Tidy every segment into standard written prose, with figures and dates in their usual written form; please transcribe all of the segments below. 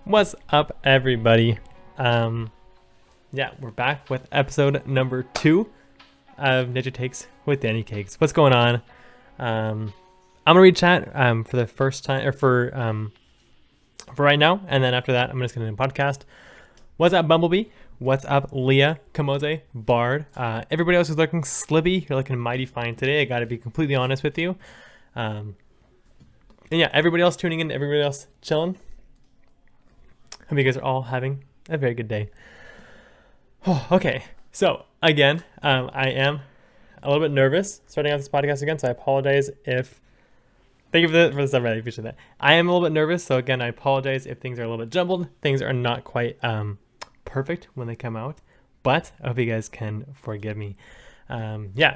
What's up, everybody? We're back with episode number 2 of DanyCakes with DanyCakes. What's going on? I'm gonna read chat for the first time, or for right now, and then after that, I'm just gonna do a podcast. What's up, Bumblebee? What's up, Leah, Kamoze, Bard? Everybody else who's looking slippy, you're looking mighty fine today. I gotta be completely honest with you. And yeah, everybody else tuning in, everybody else chilling. Hope you guys are all having a very good day. Oh, okay, so again, I am a little bit nervous starting out this podcast again, so I apologize if... Thank you for the stuff, I really appreciate that. I am a little bit nervous, so again, I apologize if things are a little bit jumbled. Things are not quite perfect when they come out, but I hope you guys can forgive me.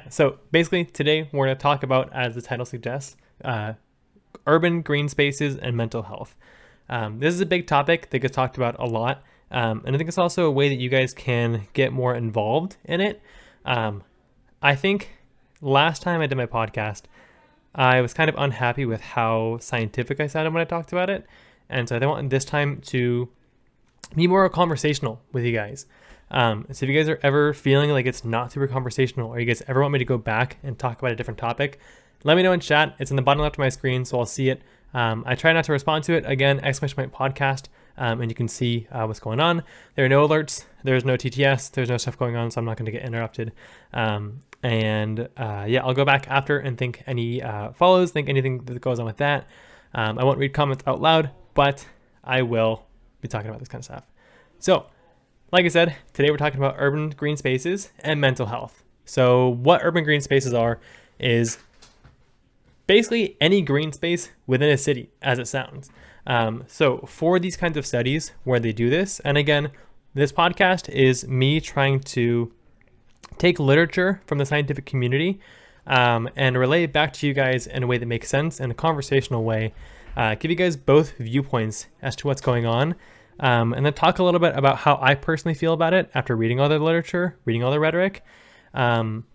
So basically today we're going to talk about, as the title suggests, urban green spaces and mental health. This is a big topic that gets talked about a lot, and I think it's also a way that you guys can get more involved in it. I think last time I did my podcast, I was kind of unhappy with how scientific I sounded when I talked about it, and so I want this time to be more conversational with you guys. So if you guys are ever feeling like it's not super conversational, or you guys ever want me to go back and talk about a different topic, let me know in chat. It's in the bottom left of my screen, so I'll see it. I try not to respond to it. Again, !podcast, and you can see what's going on. There are no alerts. There's no TTS. There's no stuff going on, so I'm not going to get interrupted. I'll go back after and think any follows, think anything that goes on with that. I won't read comments out loud, but I will be talking about this kind of stuff. So, like I said, today we're talking about urban green spaces and mental health. So what urban green spaces are is basically any green space within a city, as it sounds. So for these kinds of studies where they do this, and again, this podcast is me trying to take literature from the scientific community and relay it back to you guys in a way that makes sense, in a conversational way, give you guys both viewpoints as to what's going on, and then talk a little bit about how I personally feel about it after reading all the literature, reading all the rhetoric. Again,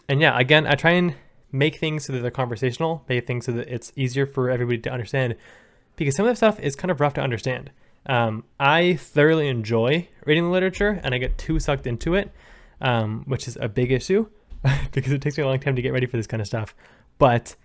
I try and make things so that they're conversational, make things so that it's easier for everybody to understand, because some of the stuff is kind of rough to understand. I thoroughly enjoy reading the literature, and I get too sucked into it, which is a big issue because it takes me a long time to get ready for this kind of stuff. But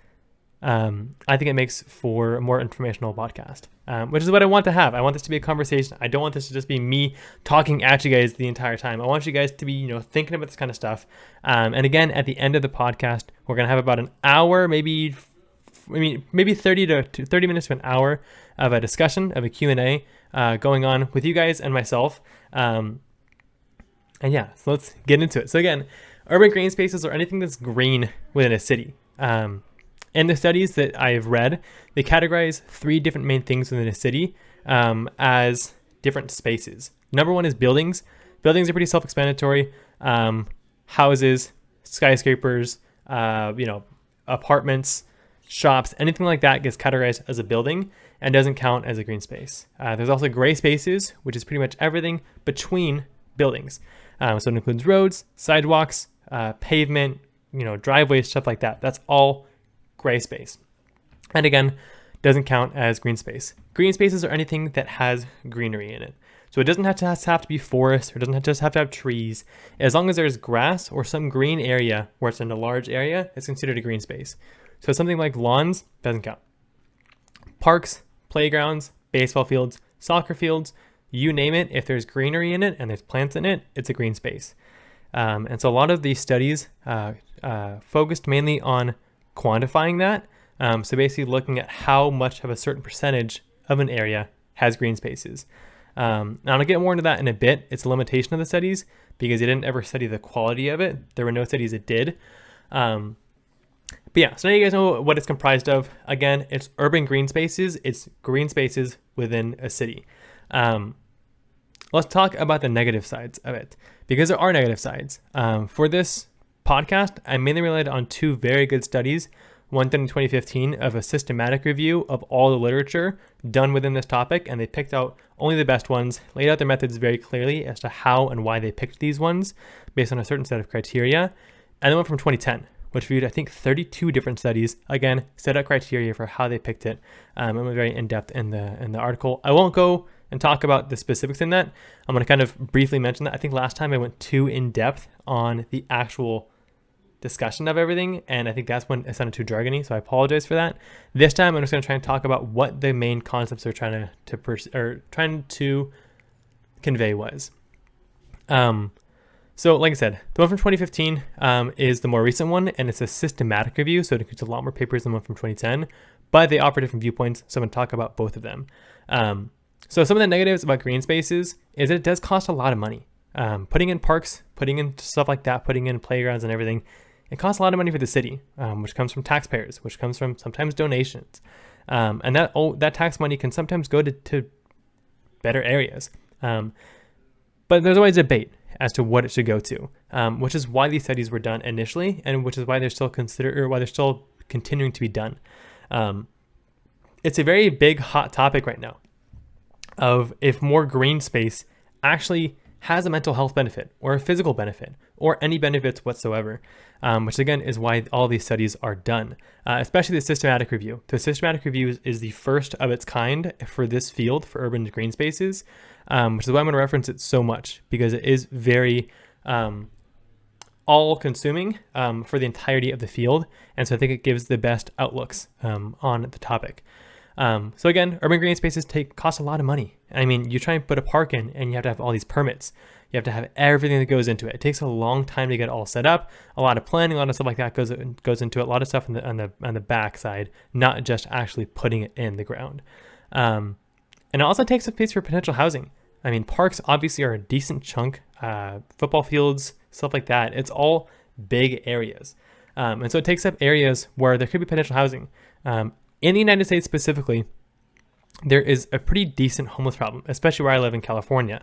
I think it makes for a more informational podcast, which is what I want to have. I want this to be a conversation. I don't want this to just be me talking at you guys the entire time. I want you guys to be, thinking about this kind of stuff. And again, at the end of the podcast, we're going to have about an hour, maybe 30 minutes to an hour of a discussion, of a Q&A going on with you guys and myself. So let's get into it. So again, urban green spaces are anything that's green within a city. In the studies that I've read, they categorize 3 different main things within a city as different spaces. Number 1 is buildings. Buildings are pretty self-explanatory. Houses, skyscrapers, apartments, shops, anything like that gets categorized as a building and doesn't count as a green space. There's also gray spaces, which is pretty much everything between buildings. So it includes roads, sidewalks, pavement, driveways, stuff like that. That's all gray space. And again, doesn't count as green space. Green spaces are anything that has greenery in it. So it doesn't have to be forest, or doesn't just have to have trees. As long as there's grass or some green area where it's in a large area, it's considered a green space. So something like lawns doesn't count. Parks, playgrounds, baseball fields, soccer fields, you name it, if there's greenery in it and there's plants in it, it's a green space. And so a lot of these studies focused mainly on quantifying that. So basically looking at how much of a certain percentage of an area has green spaces. Now I'll get more into that in a bit. It's a limitation of the studies because they didn't ever study the quality of it. There were no studies that did. So now you guys know what it's comprised of. Again, it's urban green spaces. It's green spaces within a city. Let's talk about the negative sides of it, because there are negative sides. For this podcast, I mainly relied on 2 very good studies. One done in 2015 of a systematic review of all the literature done within this topic, and they picked out only the best ones, laid out their methods very clearly as to how and why they picked these ones based on a certain set of criteria. And then one from 2010, which reviewed, I think, 32 different studies. Again, set out criteria for how they picked it. It was very in-depth in the article. I won't go and talk about the specifics in that. I'm going to kind of briefly mention that. I think last time I went too in depth on the actual discussion of everything, and I think that's when it sounded too jargony, so I apologize for that. This time I'm just going to try and talk about what the main concepts are trying to convey was. So like I said, the one from 2015 is the more recent one, and it's a systematic review, so it includes a lot more papers than the one from 2010, but they offer different viewpoints, so I'm going to talk about both of them. So some of the negatives about green spaces is that it does cost a lot of money. Putting in parks, putting in stuff like that, putting in playgrounds and everything, it costs a lot of money for the city, which comes from taxpayers, which comes from sometimes donations. And that tax money can sometimes go to better areas. But there's always debate as to what it should go to, which is why these studies were done initially, and which is why they're still continuing to be done. It's a very big hot topic right now of if more green space actually has a mental health benefit or a physical benefit or any benefits whatsoever, which again is why all these studies are done, especially the systematic review. The systematic review is the first of its kind for this field for urban green spaces, which is why I'm going to reference it so much, because it is very all-consuming for the entirety of the field, and so I think it gives the best outlooks on the topic. So again, urban green spaces cost a lot of money. I mean, you try and put a park in, and you have to have all these permits. You have to have everything that goes into it. It takes a long time to get it all set up. A lot of planning, a lot of stuff like that goes into it. A lot of stuff on the back side, not just actually putting it in the ground. And it also takes up space for potential housing. I mean, parks obviously are a decent chunk. Football fields, stuff like that. It's all big areas. And so it takes up areas where there could be potential housing. In the United States specifically, there is a pretty decent homeless problem, especially where I live in California.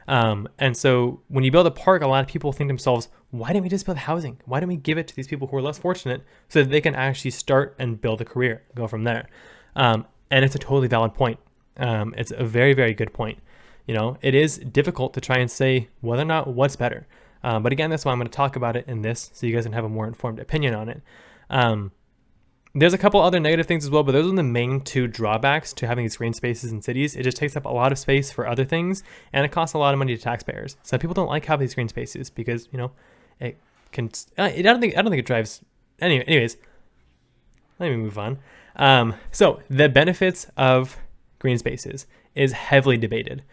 And so when you build a park, a lot of people think to themselves, why don't we just build housing? Why don't we give it to these people who are less fortunate so that they can actually start and build a career, go from there? And it's a totally valid point. It's a very, very good point. You know, it is difficult to try and say whether or not what's better. But again, that's why I'm going to talk about it in this, so you guys can have a more informed opinion on it. There's a couple other negative things as well, but those are the main two drawbacks to having these green spaces in cities. It just takes up a lot of space for other things, and it costs a lot of money to taxpayers. Some people don't like having these green spaces because, you know, it can. I don't think it drives. Anyways, let me move on. So the benefits of green spaces is heavily debated.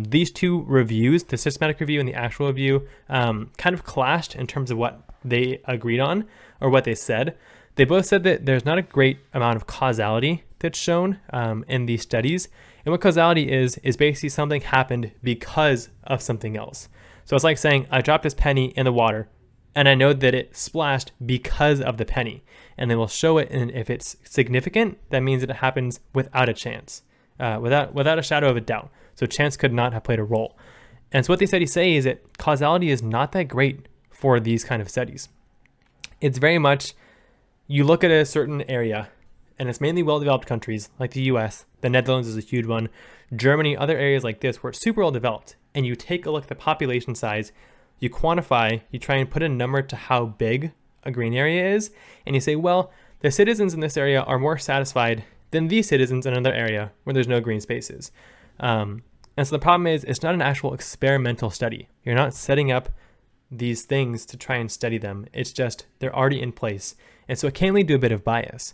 These two reviews, the systematic review and the actual review, kind of clashed in terms of what they agreed on or what they said. They both said that there's not a great amount of causality that's shown in these studies. And what causality is basically something happened because of something else. So it's like saying, I dropped this penny in the water, and I know that it splashed because of the penny. And they will show it, and if it's significant, that means that it happens without a chance, without a shadow of a doubt. So chance could not have played a role. And so what they say is that causality is not that great for these kind of studies. It's very much, you look at a certain area, and it's mainly well-developed countries like the US, the Netherlands is a huge one, Germany, other areas like this where it's super well-developed, and you take a look at the population size, you quantify, you try and put a number to how big a green area is, and you say, well, the citizens in this area are more satisfied than these citizens in another area where there's no green spaces. And so the problem is, it's not an actual experimental study. You're not setting up these things to try and study them. It's just they're already in place. And so it can lead to a bit of bias,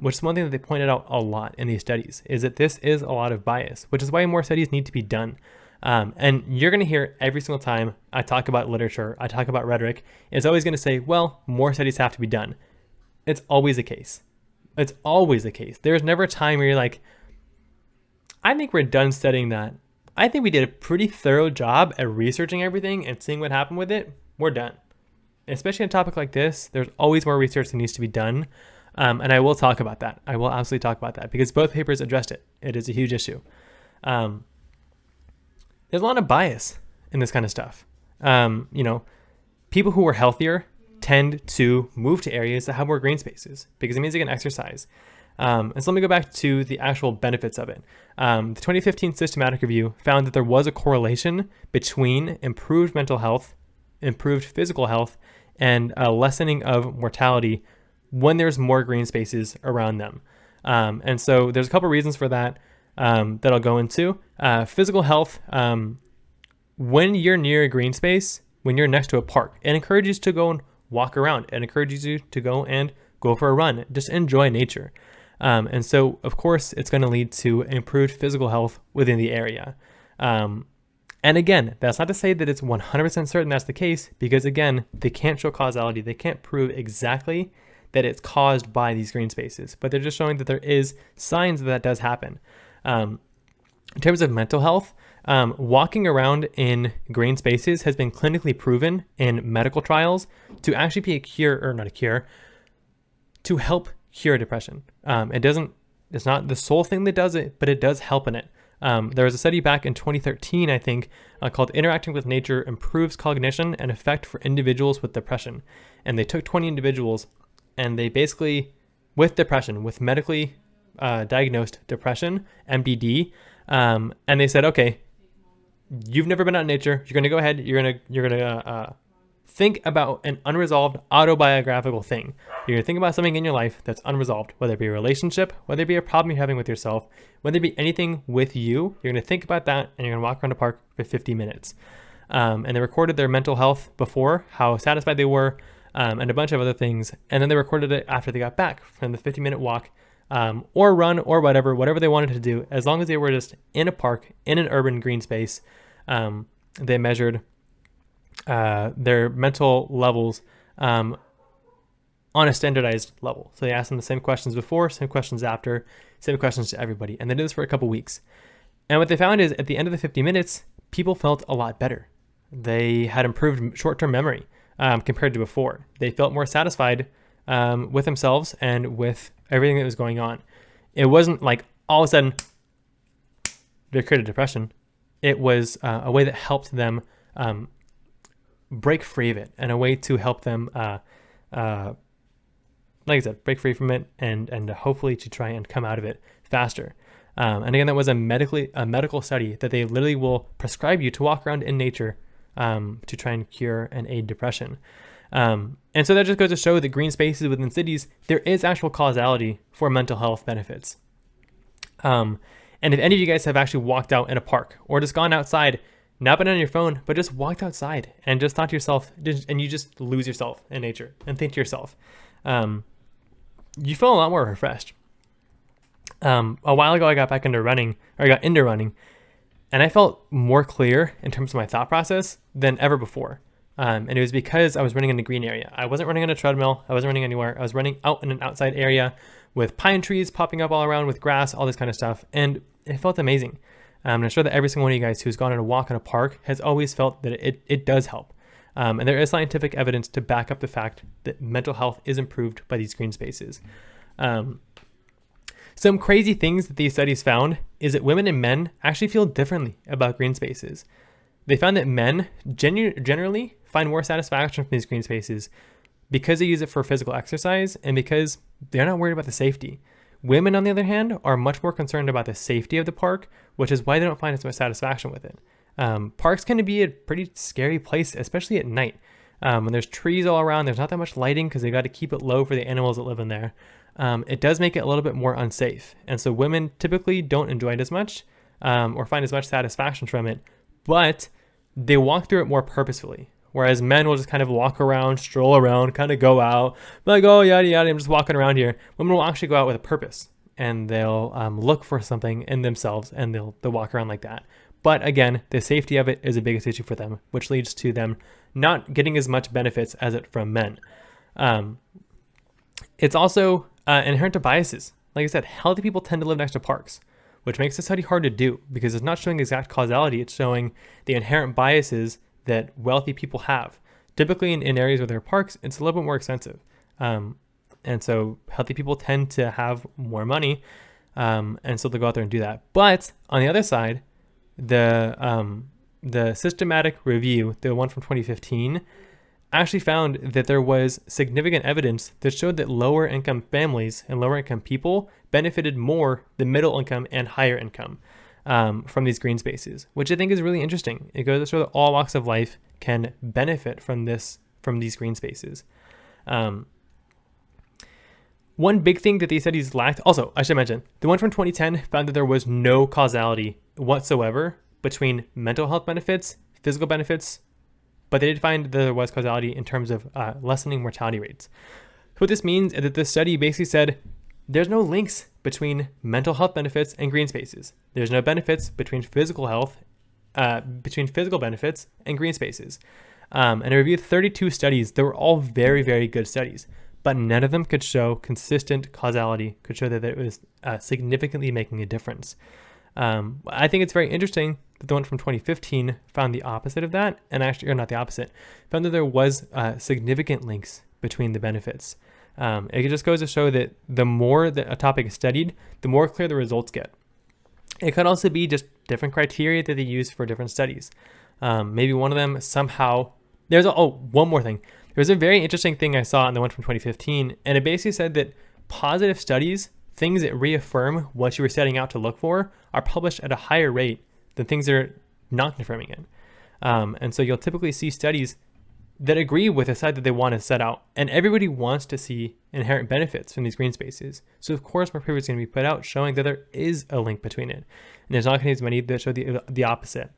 which is one thing that they pointed out a lot in these studies, is that this is a lot of bias, which is why more studies need to be done. And you're going to hear every single time I talk about literature, I talk about rhetoric, it's always going to say, well, more studies have to be done. It's always the case. It's always the case. There's never a time where you're like, I think we're done studying that. I think we did a pretty thorough job at researching everything and seeing what happened with it. We're done. Especially on a topic like this, there's always more research that needs to be done. And I will talk about that. I will absolutely talk about that because both papers addressed it. It is a huge issue. There's a lot of bias in this kind of stuff. You know, people who are healthier tend to move to areas that have more green spaces because it means they can exercise. And so let me go back to the actual benefits of it. The 2015 systematic review found that there was a correlation between improved mental health, improved physical health, and a lessening of mortality when there's more green spaces around them. And so there's a couple reasons for that. that I'll go into. Physical health. When you're near a green space, when you're next to a park, it encourages you to go and walk around. It encourages you to go for a run. Just enjoy nature. And so, of course, it's going to lead to improved physical health within the area. And again, that's not to say that it's 100% certain that's the case, because again, they can't show causality. They can't prove exactly that it's caused by these green spaces, but they're just showing that there is signs that does happen. In terms of mental health, walking around in green spaces has been clinically proven in medical trials to actually be a cure, or not a cure, to help cure depression. It's not the sole thing that does it, but it does help in it. There was a study back in 2013, I think, called Interacting with Nature Improves Cognition and Effect for Individuals with Depression. And they took 20 individuals and they basically, with depression, with medically diagnosed depression, MDD, and they said, okay, you've never been out in nature. You're going to go ahead. You're going to think about an unresolved autobiographical thing. You're going to think about something in your life that's unresolved, whether it be a relationship, whether it be a problem you're having with yourself, whether it be anything with you. You're going to think about that and you're going to walk around the park for 50 minutes. And they recorded their mental health before, how satisfied they were, and a bunch of other things. And then they recorded it after they got back from the 50-minute walk, or run, or whatever they wanted to do. As long as they were just in a park, in an urban green space, they measured their mental levels on a standardized level. So they asked them the same questions before, same questions after, same questions to everybody. And they did this for a couple weeks. And what they found is at the end of the 50 minutes, people felt a lot better. They had improved short-term memory compared to before. They felt more satisfied with themselves and with everything that was going on. It wasn't like all of a sudden they created depression. It was a way that helped them break free of it, and a way to help them, like I said, break free from it and hopefully to try and come out of it faster. And again, that was a medical study that they literally will prescribe you to walk around in nature to try and cure and aid depression. And so that just goes to show that green spaces within cities, there is actual causality for mental health benefits. And if any of you guys have actually walked out in a park or just gone outside, not been on your phone, but just walked outside and just thought to yourself, and you just lose yourself in nature and think to yourself, you feel a lot more refreshed. A while ago, I got into running, and I felt more clear in terms of my thought process than ever before. And it was because I was running in a green area. I wasn't running on a treadmill. I wasn't running anywhere. I was running out in an outside area with pine trees popping up all around, with grass, all this kind of stuff. And it felt amazing. And I'm sure that every single one of you guys who's gone on a walk in a park has always felt that it does help. And there is scientific evidence to back up the fact that mental health is improved by these green spaces. Some crazy things that these studies found is that women and men actually feel differently about green spaces. They found that men generally find more satisfaction from these green spaces because they use it for physical exercise and because they're not worried about the safety. Women, on the other hand, are much more concerned about the safety of the park, which is why they don't find as much satisfaction with it. Parks can be a pretty scary place, especially at night. When there's trees all around, there's not that much lighting because they got to keep it low for the animals that live in there. It does make it a little bit more unsafe. And so women typically don't enjoy it as much or find as much satisfaction from it, but they walk through it more purposefully. Whereas men will just kind of walk around, stroll around, kind of go out, like, oh, yada, yada, I'm just walking around here. Women will actually go out with a purpose, and they'll look for something in themselves, and they'll walk around like that. But again, the safety of it is the biggest issue for them, which leads to them not getting as much benefits as it from men. It's also inherent to biases. Like I said, healthy people tend to live next to parks, which makes the study hard to do because it's not showing exact causality. It's showing the inherent biases that wealthy people have. Typically in areas where there are parks, it's a little bit more expensive. And so healthy people tend to have more money. And so they'll go out there and do that. But on the other side, the systematic review, the one from 2015, actually found that there was significant evidence that showed that lower income families and lower income people benefited more than middle income and higher income from these green spaces, which I think is really interesting. It goes to show that all walks of life can benefit from these green spaces. One One big thing that these studies lacked, also, I should mention, the one from 2010 found that there was no causality whatsoever between mental health benefits, physical benefits, but they did find that there was causality in terms of lessening mortality rates. So what this means is that this study basically said there's no links between mental health benefits and green spaces. There's no benefits between physical health, between physical benefits and green spaces. And I reviewed 32 studies. They were all very, very good studies, but none of them could show consistent causality, could show that it was significantly making a difference. I think it's very interesting that the one from 2015 found the opposite of that, and actually, or not the opposite, found that there was significant links between the benefits. It just goes to show that the more that a topic is studied, the more clear the results get. It could also be just different criteria that they use for different studies. Maybe one of them somehow, one more thing. There's a very interesting thing I saw in the one from 2015, and it basically said that positive studies, things that reaffirm what you were setting out to look for, are published at a higher rate than things that are not confirming it. And so you'll typically see studies that agree with the side that they want to set out. And everybody wants to see inherent benefits from these green spaces. So of course, more papers are going to be put out showing that there is a link between it. And there's not going to be as many that show the opposite.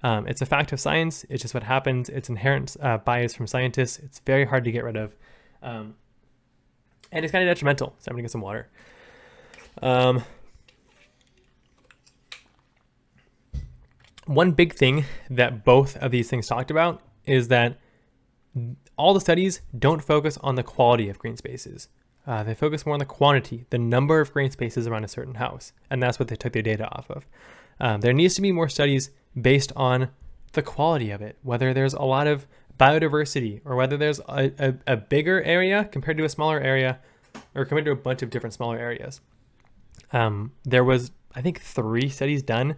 It's a fact of science. It's just what happens. It's inherent bias from scientists. It's very hard to get rid of. And it's kind of detrimental. So I'm going to get some water. One big thing that both of these things talked about is that all the studies don't focus on the quality of green spaces. They focus more on the quantity, the number of green spaces around a certain house. And that's what they took their data off of. There needs to be more studies based on the quality of it, whether there's a lot of biodiversity or whether there's a bigger area compared to a smaller area or compared to a bunch of different smaller areas. There was, I think, 3 studies done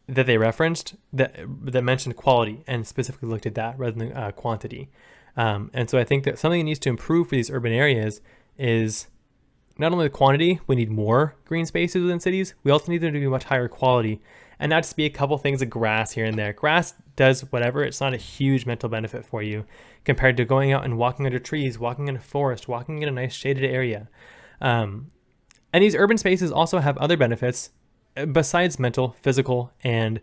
that they referenced that mentioned quality and specifically looked at that rather than quantity. And so I think that something that needs to improve for these urban areas is not only the quantity, we need more green spaces within cities, we also need them to be much higher quality and not just be a couple things of grass here and there. Grass does whatever, it's not a huge mental benefit for you compared to going out and walking under trees, walking in a forest, walking in a nice shaded area. And these urban spaces also have other benefits besides mental, physical, and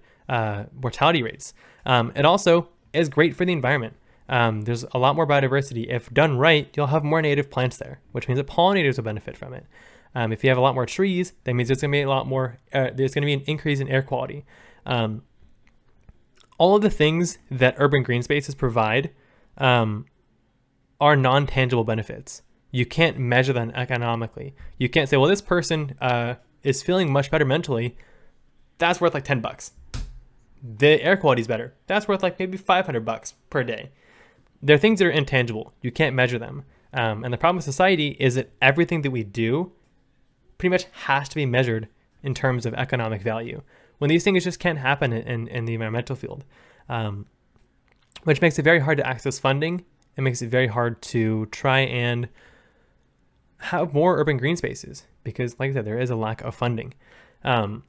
mortality rates. It also is great for the environment. There's a lot more biodiversity. If done right, you'll have more native plants there, which means that pollinators will benefit from it. If you have a lot more trees, that means there's going to be a lot more, there's going to be an increase in air quality. All of the things that urban green spaces provide are non-tangible benefits. You can't measure them economically. You can't say, well, this person is feeling much better mentally. That's worth like $10. The air quality is better. That's worth like maybe $500 per day. They're things that are intangible. You can't measure them. And the problem with society is that everything that we do pretty much has to be measured in terms of economic value, when these things just can't happen in the environmental field, which makes it very hard to access funding. It makes it very hard to try and have more urban green spaces because, like I said, there is a lack of funding. And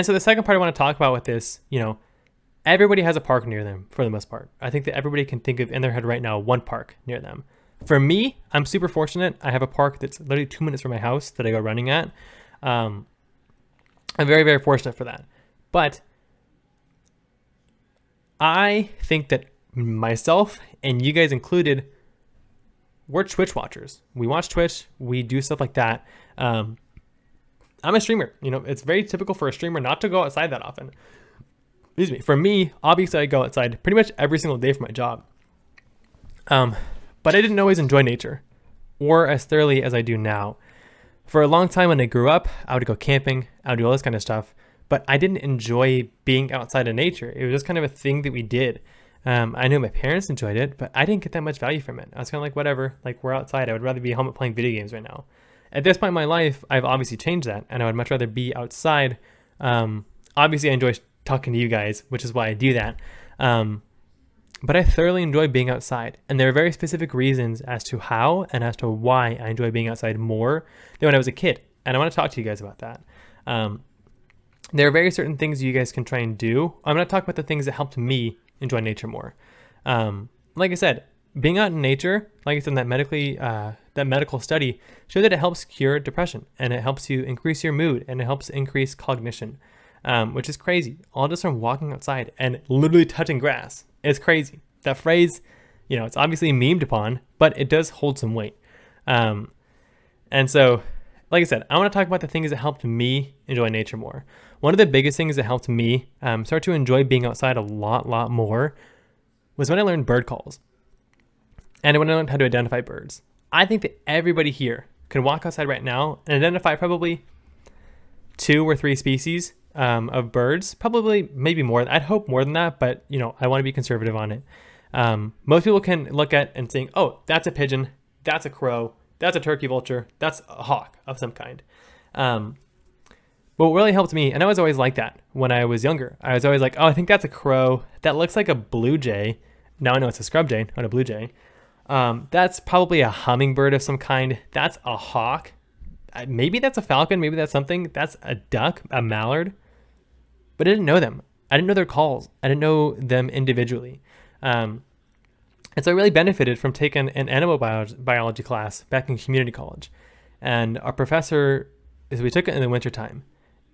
so the second part I want to talk about with this, everybody has a park near them for the most part. I think that everybody can think of in their head right now one park near them. For me, I'm super fortunate. I have a park that's literally 2 minutes from my house that I go running at. I'm very, very fortunate for that. But I think that myself and you guys included, we're Twitch watchers. We watch Twitch. We do stuff like that. I'm a streamer. It's very typical for a streamer not to go outside that often. Excuse me. For me, obviously, I go outside pretty much every single day for my job. But I didn't always enjoy nature, or as thoroughly as I do now. For a long time when I grew up, I would go camping. I would do all this kind of stuff. But I didn't enjoy being outside of nature. It was just kind of a thing that we did. I know my parents enjoyed it, but I didn't get that much value from it. I was kind of like, whatever, like we're outside. I would rather be home playing video games right now. At this point in my life, I've obviously changed that, and I would much rather be outside. Obviously, I enjoy talking to you guys, which is why I do that. But I thoroughly enjoy being outside, and there are very specific reasons as to how and as to why I enjoy being outside more than when I was a kid, and I want to talk to you guys about that. There are very certain things you guys can try and do. I'm going to talk about the things that helped me enjoy nature more. Like I said, being out in nature, like I said, that that medical study show that it helps cure depression, and it helps you increase your mood, and it helps increase cognition, which is crazy. All just from walking outside and literally touching grass. It's crazy. That phrase, it's obviously memed upon, but it does hold some weight. And so, like I said, I want to talk about the things that helped me enjoy nature more. One of the biggest things that helped me start to enjoy being outside a lot more was when I learned bird calls. And when I learned how to identify birds. I think that everybody here can walk outside right now and identify probably 2 or 3 species of birds, probably maybe more. I'd hope more than that, but I want to be conservative on it. Most people can look at and think, oh, that's a pigeon, that's a crow, that's a turkey vulture, that's a hawk of some kind. But what really helped me, and I was always like that when I was younger, I was always like, oh, I think that's a crow, that looks like a blue jay. Now I know it's a scrub jay, not a blue jay. That's probably a hummingbird of some kind. That's a hawk. Maybe that's a falcon. Maybe that's something. That's a duck, a mallard. But I didn't know them. I didn't know their calls. I didn't know them individually. And so I really benefited from taking an animal biology class back in community college. And our professor, we took it in the wintertime.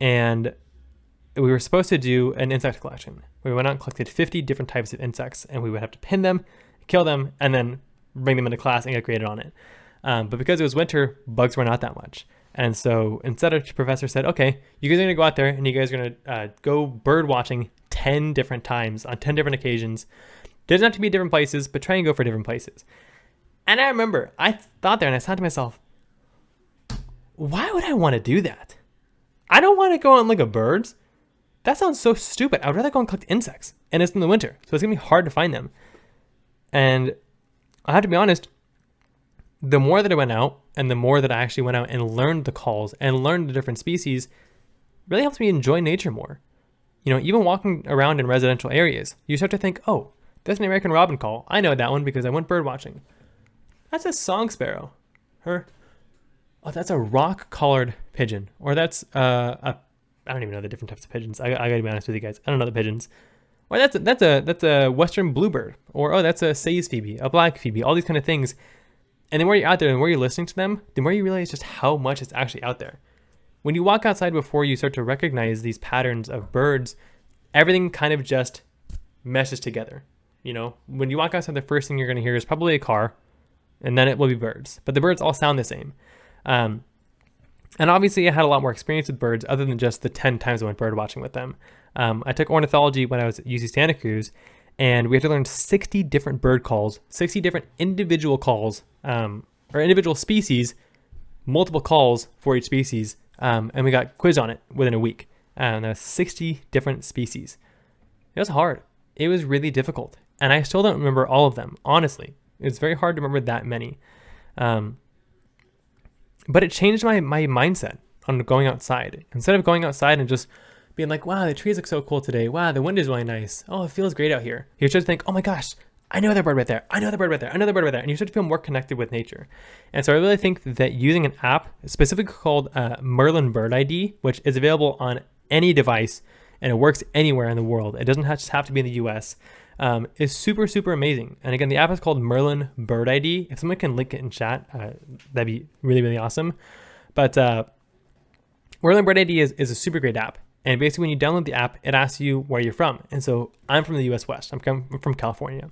And we were supposed to do an insect collection. We went out and collected 50 different types of insects. And we would have to pin them, kill them, and then bring them into class and get graded on it. But because it was winter, bugs were not that much. And so instead, our professor said, okay, you guys are going to go out there and you guys are going to go bird watching 10 different times on 10 different occasions. Doesn't have to be different places, but try and go for different places. And I remember I thought there and I thought to myself, why would I want to do that? I don't want to go and look at birds. That sounds so stupid. I would rather go and collect insects. And it's in the winter, so it's going to be hard to find them. And I have to be honest, the more that I went out and the more that I actually went out and learned the calls and learned the different species really helps me enjoy nature more. Even walking around in residential areas, you start to think, oh, that's an American robin call. I know that one because I went bird watching. That's a song sparrow. That's a rock-collared pigeon. Or that's I don't even know the different types of pigeons. I gotta be honest with you guys. I don't know the pigeons. Or that's a western bluebird. Or that's a sage phoebe, a black phoebe, all these kind of things. And the more you're out there and the more you're listening to them, the more you realize just how much is actually out there. When you walk outside before you start to recognize these patterns of birds, everything kind of just meshes together. When you walk outside, the first thing you're going to hear is probably a car, and then it will be birds. But the birds all sound the same. And obviously I had a lot more experience with birds other than just the 10 times I went bird watching with them. I took ornithology when I was at UC Santa Cruz, and we had to learn 60 different bird calls, 60 different individual calls, or individual species, multiple calls for each species, and we got quizzed on it within a week. And there's 60 different species. It was hard. It was really difficult. And I still don't remember all of them, honestly. It's very hard to remember that many. But it changed my mindset on going outside. Instead of going outside and just being like, wow, the trees look so cool today. Wow, the wind is really nice. Oh, it feels great out here. You start to think, oh my gosh, I know that bird right there. I know that bird right there. I know that bird right there. And you start to feel more connected with nature. And so I really think that using an app specifically called Merlin Bird ID, which is available on any device and it works anywhere in the world, it doesn't just have to be in the US, is super, super amazing. And again, the app is called Merlin Bird ID. If someone can link it in chat, that'd be really, really awesome. But Merlin Bird ID is a super great app. And basically when you download the app, it asks you where you're from. And so I'm from the US West. I'm from California.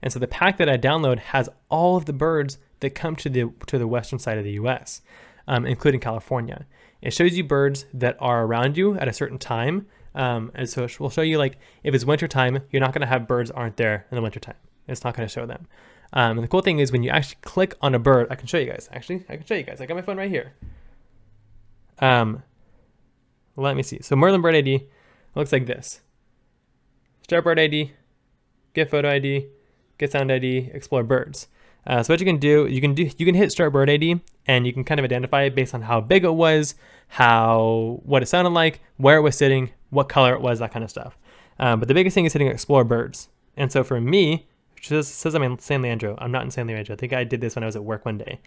And so the pack that I download has all of the birds that come to the western side of the US, including California. It shows you birds that are around you at a certain time. And so we'll show you, like, if it's wintertime, you're not going to have birds aren't there in the wintertime. It's not going to show them. And the cool thing is when you actually click on a bird, I can show you guys. Actually, I can show you guys. I got my phone right here. Let me see. So Merlin Bird ID looks like this. Start Bird ID, Get Photo ID, Get Sound ID, Explore Birds. So what you can do, you can hit Start Bird ID, and you can kind of identify it based on how big it was, what it sounded like, where it was sitting, what color it was, that kind of stuff. But the biggest thing is hitting Explore Birds. And so for me, which says I'm in San Leandro. I'm not in San Leandro. I think I did this when I was at work one day.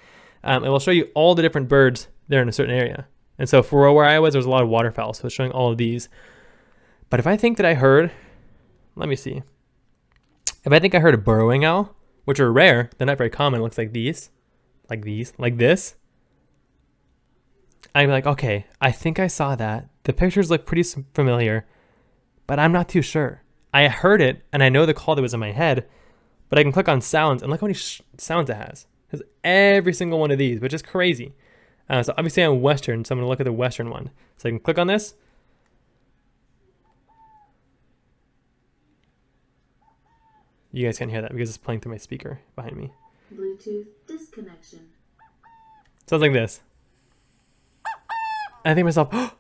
It will show you all the different birds there in a certain area. And so for where I was, there was a lot of waterfowl, so it's showing all of these. But if I think that I heard, let me see. If I think I heard a burrowing owl, which are rare, they're not very common, it looks like these. like these, like this, I'd be like, okay, I think I saw that. The pictures look pretty familiar, but I'm not too sure. I heard it and I know the call that was in my head, but I can click on sounds and look how many sounds it has. It has every single one of these, which is crazy. So obviously I'm Western, so I'm gonna look at the Western one. So I can click on this. You guys can't hear that because it's playing through my speaker behind me. Bluetooth disconnection. Sounds like this. And I think to myself, oh,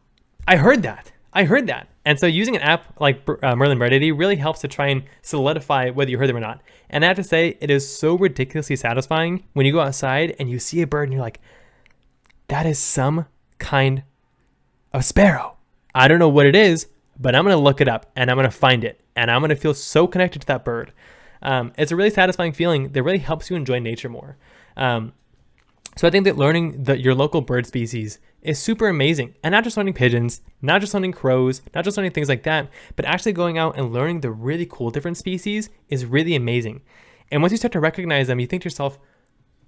I heard that. I heard that. And so using an app like Merlin Birdity really helps to try and solidify whether you heard them or not. And I have to say, it is so ridiculously satisfying when you go outside and you see a bird and you're like, that is some kind of sparrow. I don't know what it is, but I'm going to look it up and I'm going to find it. And I'm going to feel so connected to that bird. It's a really satisfying feeling that really helps you enjoy nature more. So I think that learning your local bird species is super amazing. And not just learning pigeons, not just learning crows, not just learning things like that, but actually going out and learning the really cool different species is really amazing. And once you start to recognize them, you think to yourself,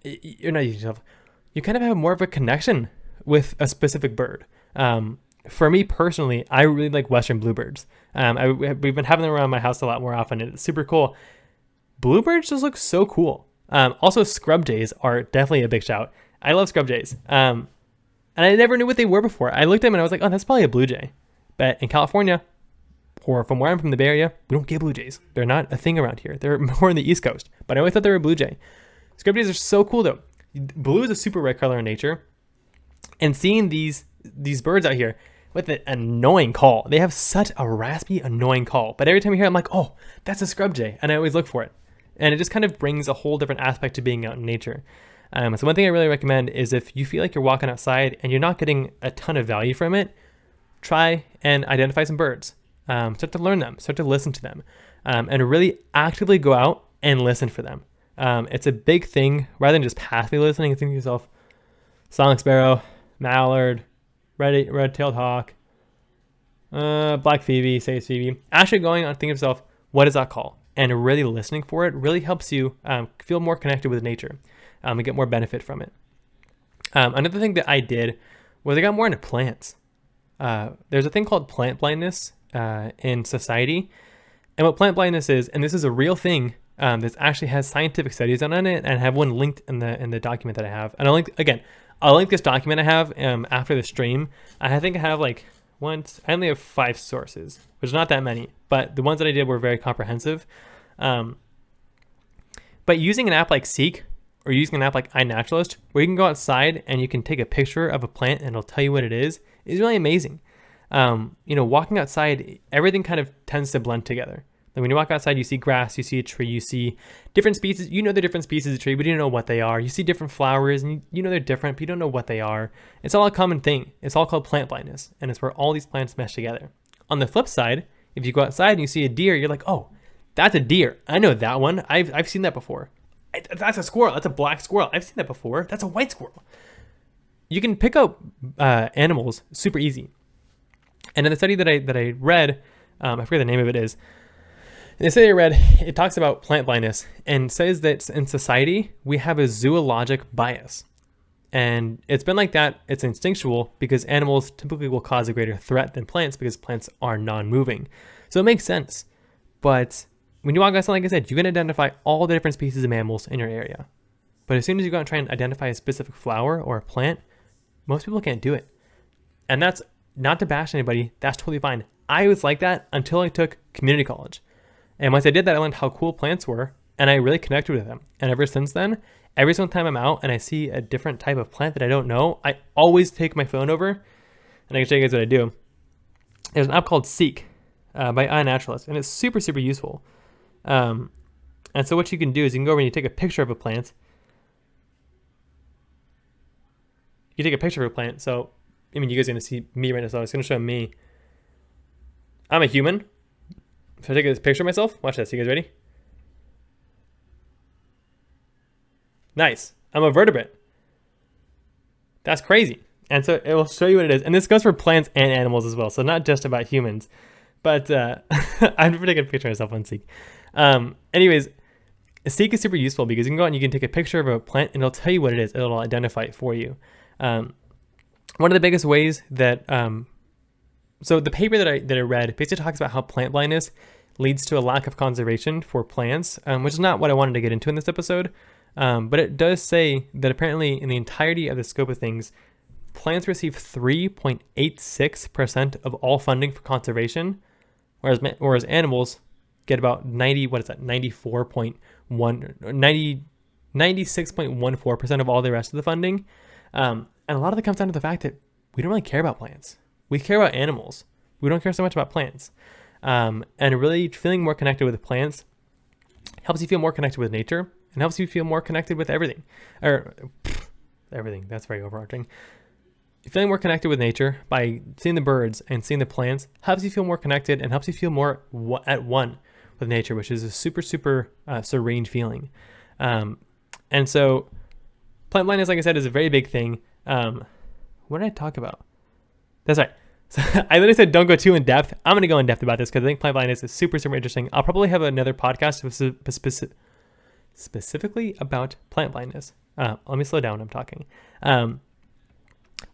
you kind of have more of a connection with a specific bird. For me personally, I really like Western bluebirds. We've been having them around my house a lot more often. It's super cool. Bluebirds just look so cool. Also, scrub jays are definitely a big shout. I love scrub jays. And I never knew what they were before. I looked at them and I was like, oh, that's probably a blue jay. But in California, or from where I'm from, the Bay Area, we don't get blue jays. They're not a thing around here. They're more on the East Coast. But I always thought they were a blue jay. Scrub jays are so cool though. Blue is a super rare color in nature. And seeing these birds out here with an annoying call. They have such a raspy, annoying call. But every time you hear it, I'm like, oh, that's a scrub jay. And I always look for it. And it just kind of brings a whole different aspect to being out in nature. So one thing I really recommend is if you feel like you're walking outside and you're not getting a ton of value from it, try and identify some birds. Start to learn them, start to listen to them, and really actively go out and listen for them. It's a big thing rather than just passively listening and thinking to yourself, song sparrow, mallard, red-tailed hawk, black phoebe, sage phoebe. Actually going on thinking to yourself, what does that call? And really listening for it really helps you feel more connected with nature and get more benefit from it. Another thing that I did was I got more into plants. There's a thing called plant blindness in society. And what plant blindness is, and this is a real thing that actually has scientific studies done on it, and I have one linked in the document that I have. And I'll link this document I have after the stream. I think I have I only have 5 sources, which is not that many, but the ones that I did were very comprehensive. But using an app like Seek or using an app like iNaturalist, where you can go outside and you can take a picture of a plant and it'll tell you what it is really amazing. Walking outside, everything kind of tends to blend together. Like when you walk outside, you see grass, you see a tree, you see different species. You know the different species of tree, but you don't know what they are. You see different flowers, and you know they're different, but you don't know what they are. It's all a common thing. It's all called plant blindness, and it's where all these plants mesh together. On the flip side, if you go outside and you see a deer, you're like, oh, that's a deer. I know that one. I've seen that before. That's a squirrel. That's a black squirrel. I've seen that before. That's a white squirrel. You can pick out animals super easy. And in the study that I read, I forget the name of it is. In the study I read, it talks about plant blindness and says that in society, we have a zoologic bias. And it's been like that. It's instinctual because animals typically will cause a greater threat than plants because plants are non-moving. So it makes sense. But when you walk outside, like I said, you can identify all the different species of mammals in your area. But as soon as you go out and try and identify a specific flower or a plant, most people can't do it. And that's not to bash anybody. That's totally fine. I was like that until I took community college. And once I did that, I learned how cool plants were, and I really connected with them. And ever since then, every single time I'm out and I see a different type of plant that I don't know, I always take my phone over, and I can show you guys what I do. There's an app called Seek by iNaturalist, and it's super, super useful. And so what you can do is you can go over and you take a picture of a plant. You take a picture of a plant. So, you guys are going to see me right now, so it's going to show me. I'm a human. So I take this picture of myself. Watch this. You guys ready? Nice. I'm a vertebrate. That's crazy. And so it will show you what it is. And this goes for plants and animals as well. So not just about humans. But I'm taking a picture of myself on Seek. Anyways, Seek is super useful because you can go out and you can take a picture of a plant and it'll tell you what it is. It'll identify it for you. One of the biggest ways that, so the paper that I read basically talks about how plant blindness leads to a lack of conservation for plants, which is not what I wanted to get into in this episode. But it does say that apparently in the entirety of the scope of things, plants receive 3.86% of all funding for conservation, whereas animals get about 96.14% of all the rest of the funding. And a lot of it comes down to the fact that we don't really care about plants. We care about animals. We don't care so much about plants. And really feeling more connected with plants helps you feel more connected with nature and helps you feel more connected with everything. Everything, that's very overarching. Feeling more connected with nature by seeing the birds and seeing the plants helps you feel more connected and helps you feel more at one with nature, which is a super, super serene feeling. And so plant blindness, like I said, is a very big thing. What did I talk about? That's right. So I literally said don't go too in depth. I'm going to go in depth about this because I think plant blindness is super, super interesting. I'll probably have another podcast specifically about plant blindness. Let me slow down when I'm talking.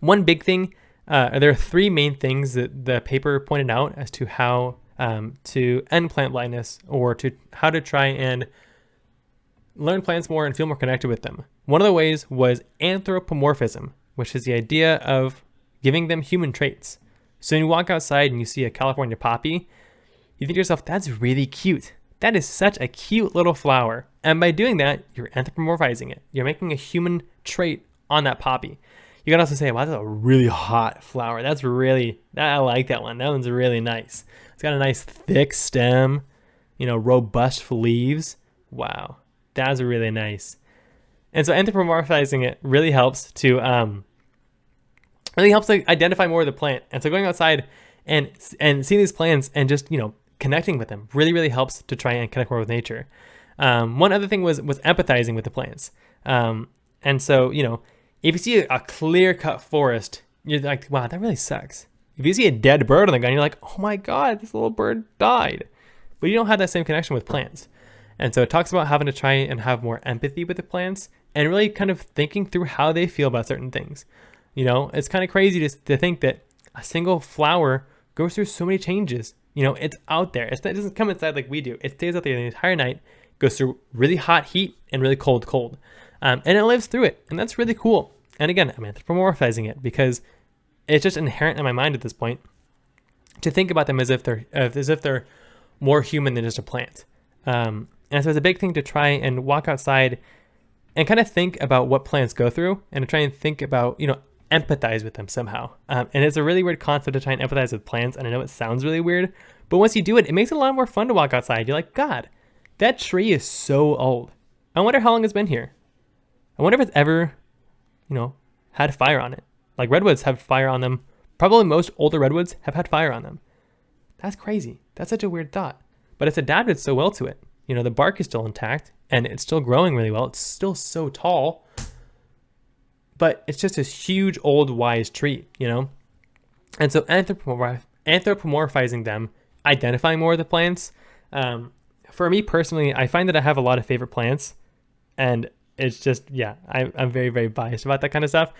One big thing, there are three main things that the paper pointed out as to how to end plant blindness or to how to try and learn plants more and feel more connected with them. One of the ways was anthropomorphism, which is the idea of giving them human traits. So when you walk outside and you see a California poppy, you think to yourself, that's really cute. That is such a cute little flower. And by doing that, you're anthropomorphizing it. You're making a human trait on that poppy. You can also say, wow, that's a really hot flower. I like that one. That one's really nice. It's got a nice thick stem, robust leaves. Wow, that's really nice. And so anthropomorphizing it really helps to identify more of the plant. And so going outside and seeing these plants and just, connecting with them really, really helps to try and connect more with nature. One other thing was empathizing with the plants. And so, if you see a clear-cut forest, you're like, wow, that really sucks. If you see a dead bird on the ground, you're like, oh my God, this little bird died. But you don't have that same connection with plants. And so it talks about having to try and have more empathy with the plants and really kind of thinking through how they feel about certain things. It's kind of crazy to think that a single flower goes through so many changes. It's out there. It doesn't come inside like we do. It stays out there the entire night, goes through really hot heat and really cold. And it lives through it. And that's really cool. And again, I'm anthropomorphizing it because it's just inherent in my mind at this point to think about them as if they're more human than just a plant. And so it's a big thing to try and walk outside and kind of think about what plants go through and to try and think about, empathize with them somehow. And it's a really weird concept to try and empathize with plants. And I know it sounds really weird, but once you do it, it makes it a lot more fun to walk outside. You're like, God, that tree is so old. I wonder how long it's been here. I wonder if it's ever, had fire on it. Like redwoods have fire on them. Probably most older redwoods have had fire on them. That's crazy. That's such a weird thought. But it's adapted so well to it. The bark is still intact and it's still growing really well. It's still so tall. But it's just this huge, old, wise tree, And so anthropomorphizing them, identifying more of the plants. For me personally, I find that I have a lot of favorite plants. And it's just, I'm very, very biased about that kind of stuff.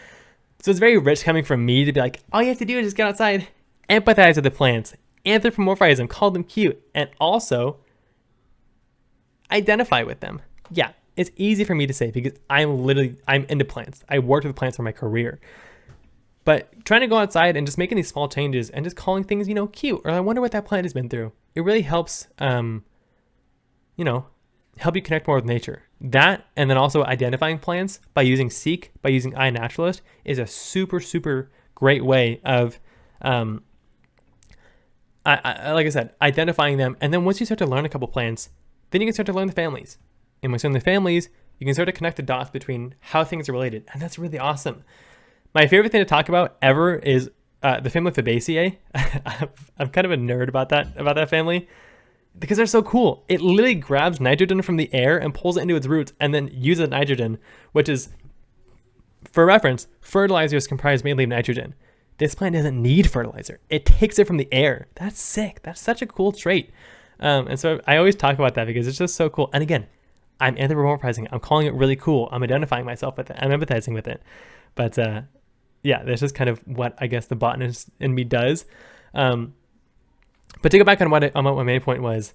So it's very rich coming from me to be like, all you have to do is just get outside, empathize with the plants, anthropomorphize them, call them cute, and also identify with them. Yeah, it's easy for me to say because I'm into plants. I worked with plants for my career. But trying to go outside and just making these small changes and just calling things, cute, or I wonder what that plant has been through. It really helps, help you connect more with nature. That, and then also identifying plants by using Seek, by using iNaturalist, is a super, super great way of, like I said, identifying them. And then once you start to learn a couple plants, then you can start to learn the families. And once you learn the families, you can start to connect the dots between how things are related. And that's really awesome. My favorite thing to talk about ever is the family Fabaceae. I'm kind of a nerd about that family because they're so cool. It literally grabs nitrogen from the air and pulls it into its roots and then uses nitrogen, which is, for reference, fertilizer is comprised mainly of nitrogen. This plant doesn't need fertilizer. It takes it from the air. That's sick. That's such a cool trait. And so I always talk about that because it's just so cool. And again, I'm anthropomorphizing it. I'm calling it really cool. I'm identifying myself with it. I'm empathizing with it. But yeah, that's just kind of what I guess the botanist in me does. But to go back on what my main point was,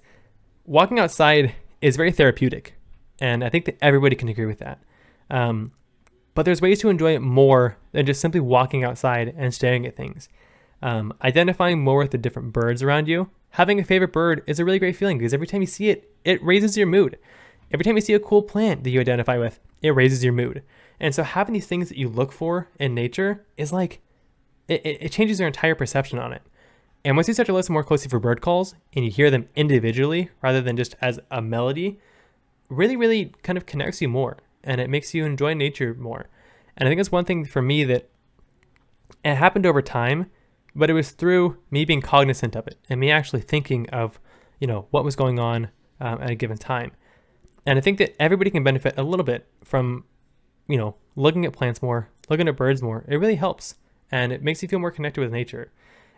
walking outside is very therapeutic. And I think that everybody can agree with that. But there's ways to enjoy it more than just simply walking outside and staring at things. Identifying more with the different birds around you. Having a favorite bird is a really great feeling because every time you see it, it raises your mood. Every time you see a cool plant that you identify with, it raises your mood. And so having these things that you look for in nature is like, it changes your entire perception on it. And once you start to listen more closely for bird calls and you hear them individually rather than just as a melody, really, really kind of connects you more and it makes you enjoy nature more. And I think it's one thing for me that it happened over time, but it was through me being cognizant of it and me actually thinking of, what was going on at a given time. And I think that everybody can benefit a little bit from, looking at plants more, looking at birds more. It really helps and it makes you feel more connected with nature.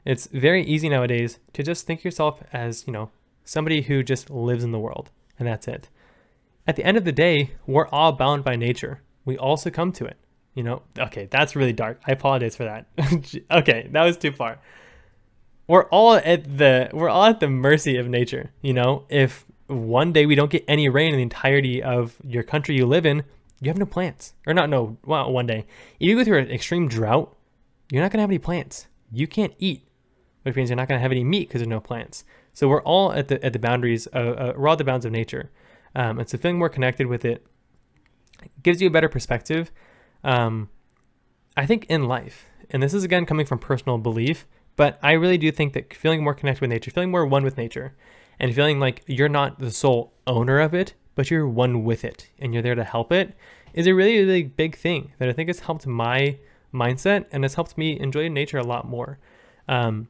It's very easy nowadays to just think yourself as, somebody who just lives in the world and that's it. At the end of the day, we're all bound by nature. We all succumb to it. Okay, that's really dark. I apologize for that. Okay, that was too far. We're all at the mercy of nature. If one day we don't get any rain in the entirety of your country you live in, you have no plants. One day. If you go through an extreme drought, you're not going to have any plants. You can't eat, which means you're not going to have any meat because there's no plants. So we're all at the boundaries we're all at the bounds of nature. And so feeling more connected with it gives you a better perspective. I think in life, and this is again coming from personal belief, but I really do think that feeling more connected with nature, feeling more one with nature, and feeling like you're not the sole owner of it, but you're one with it, and you're there to help it, is a really, really big thing that I think has helped my mindset, and has helped me enjoy nature a lot more. And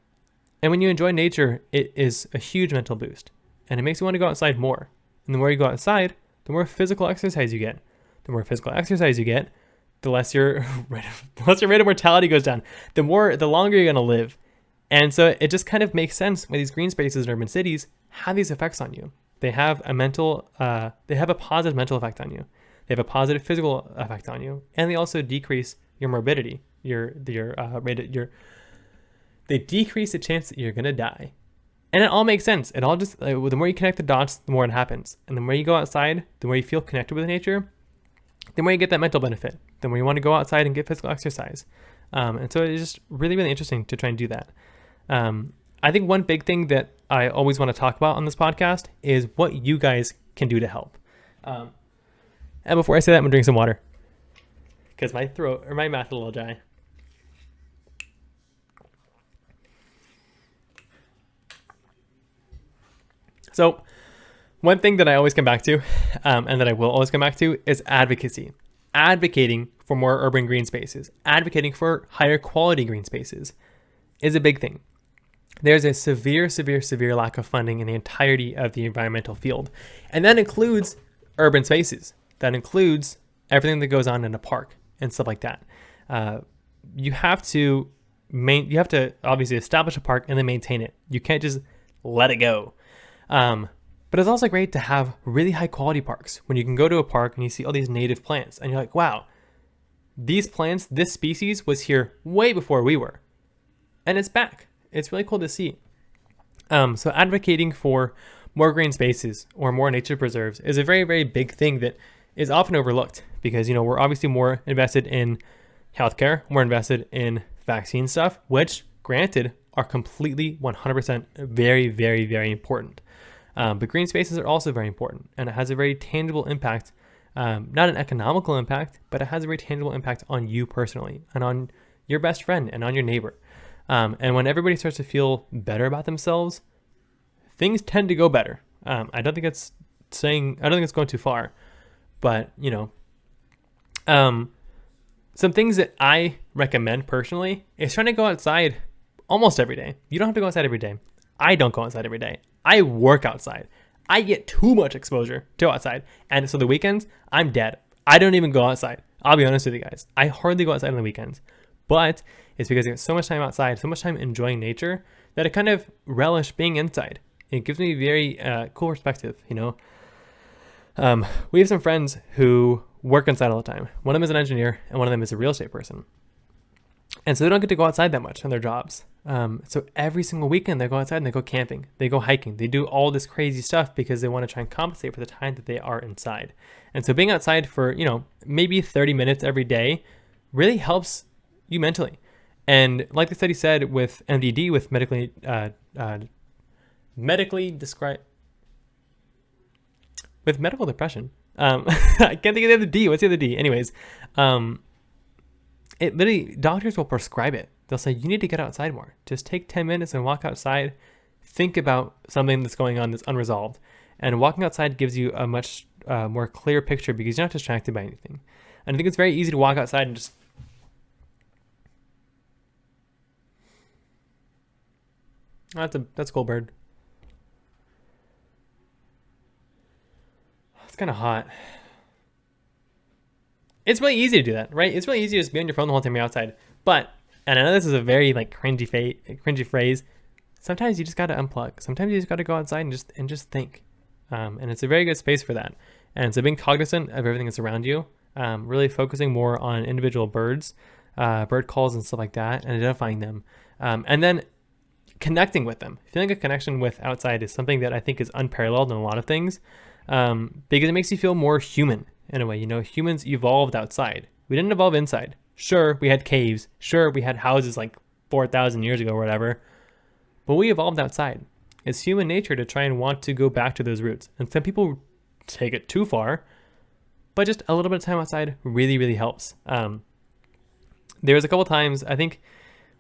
when you enjoy nature, it is a huge mental boost, and it makes you want to go outside more. And the more you go outside, the more physical exercise you get. The more physical exercise you get, the less your rate of mortality goes down. The longer you're going to live. And so it just kind of makes sense when these green spaces in urban cities have these effects on you. They have a positive mental effect on you. They have a positive physical effect on you, and they also decrease your morbidity. They decrease the chance that you're going to die. And it all makes sense. It all just, the more you connect the dots, the more it happens. And the more you go outside, the more you feel connected with nature, the more you get that mental benefit. The more you want to go outside and get physical exercise. And so it's just really, really interesting to try and do that. I think one big thing that I always want to talk about on this podcast is what you guys can do to help. And before I say that, I'm going to drink some water because my mouth is a little dry. So one thing that I always come back to, and that I will always come back to, is advocacy. Advocating for more urban green spaces, advocating for higher quality green spaces is a big thing. There's a severe lack of funding in the entirety of the environmental field. And that includes urban spaces. That includes everything that goes on in a park and stuff like that. You have to obviously establish a park and then maintain it. You can't just let it go. But it's also great to have really high quality parks when you can go to a park and you see all these native plants and you're like, wow, these plants, this species was here way before we were. And it's back. It's really cool to see. So advocating for more green spaces or more nature preserves is a very, very big thing that is often overlooked because, we're obviously more invested in healthcare, more invested in vaccine stuff, which granted are completely 100% very, very, very important. But green spaces are also very important, and it has a very tangible impact, not an economical impact, but it has a very tangible impact on you personally and on your best friend and on your neighbor. And when everybody starts to feel better about themselves, things tend to go better. I don't think it's going too far, but some things that I recommend personally is trying to go outside almost every day. You don't have to go outside every day. I don't go outside every day. I work outside. I get too much exposure to outside. And so the weekends, I'm dead. I don't even go outside. I'll be honest with you guys. I hardly go outside on the weekends. But it's because I get so much time outside, so much time enjoying nature, that I kind of relish being inside. It gives me a very cool perspective, We have some friends who work inside all the time. One of them is an engineer and one of them is a real estate person. And so they don't get to go outside that much on their jobs. So every single weekend they go outside and they go camping, they go hiking, they do all this crazy stuff because they want to try and compensate for the time that they are inside. And so being outside for, maybe 30 minutes every day really helps you mentally. And like the study said with MDD, with with medical depression, I can't think of the other D. What's the other D? Anyways, it literally, doctors will prescribe it. They'll say, you need to get outside more. Just take 10 minutes and walk outside. Think about something that's going on that's unresolved. And walking outside gives you a much more clear picture because you're not distracted by anything. And I think it's very easy to walk outside and just... That's a cool bird. It's kind of hot. It's really easy to do that, right? It's really easy to just be on your phone the whole time you're outside. But, and I know this is a very cringy phrase, sometimes you just got to unplug. Sometimes you just got to go outside and just think. And it's a very good space for that. And so being cognizant of everything that's around you, really focusing more on individual birds, bird calls and stuff like that, and identifying them. And then connecting with them. Feeling a connection with outside is something that I think is unparalleled in a lot of things, because it makes you feel more human in a way. Humans evolved outside. We didn't evolve inside. Sure, we had caves. Sure, we had houses like 4,000 years ago or whatever. But we evolved outside. It's human nature to try and want to go back to those roots. And some people take it too far, but just a little bit of time outside really, really helps. There was a couple times, I think,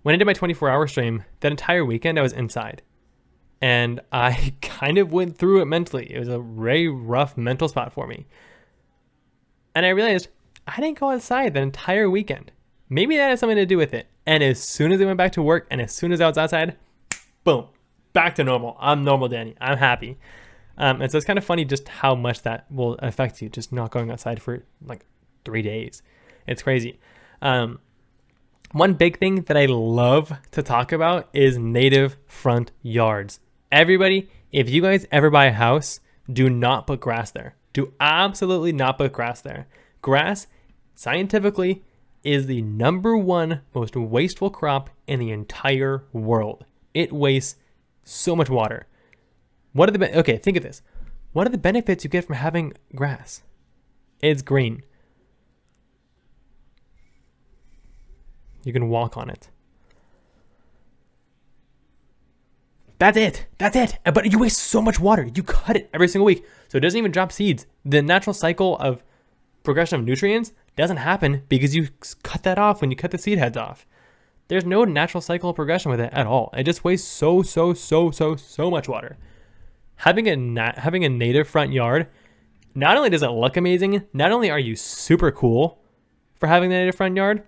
when I did my 24-hour stream, that entire weekend I was inside. And I kind of went through it mentally. It was a very rough mental spot for me. And I realized I didn't go outside that entire weekend. Maybe that has something to do with it. And as soon as I went back to work and as soon as I was outside, boom, back to normal. I'm normal, Danny. I'm happy. And so it's kind of funny just how much that will affect you, just not going outside for like 3 days. It's crazy. One big thing that I love to talk about is native front yards. Everybody, if you guys ever buy a house, do not put grass there. Do absolutely not put grass there. Grass, scientifically, is the #1 most wasteful crop in the entire world. It wastes so much water. Okay, think of this. What are the benefits you get from having grass? It's green. You can walk on it. That's it. But you waste so much water. You cut it every single week. So it doesn't even drop seeds. The natural cycle of progression of nutrients doesn't happen because you cut that off when you cut the seed heads off. There's no natural cycle of progression with it at all. It just wastes so much water. Having a native front yard, not only does it look amazing, not only are you super cool for having the native front yard,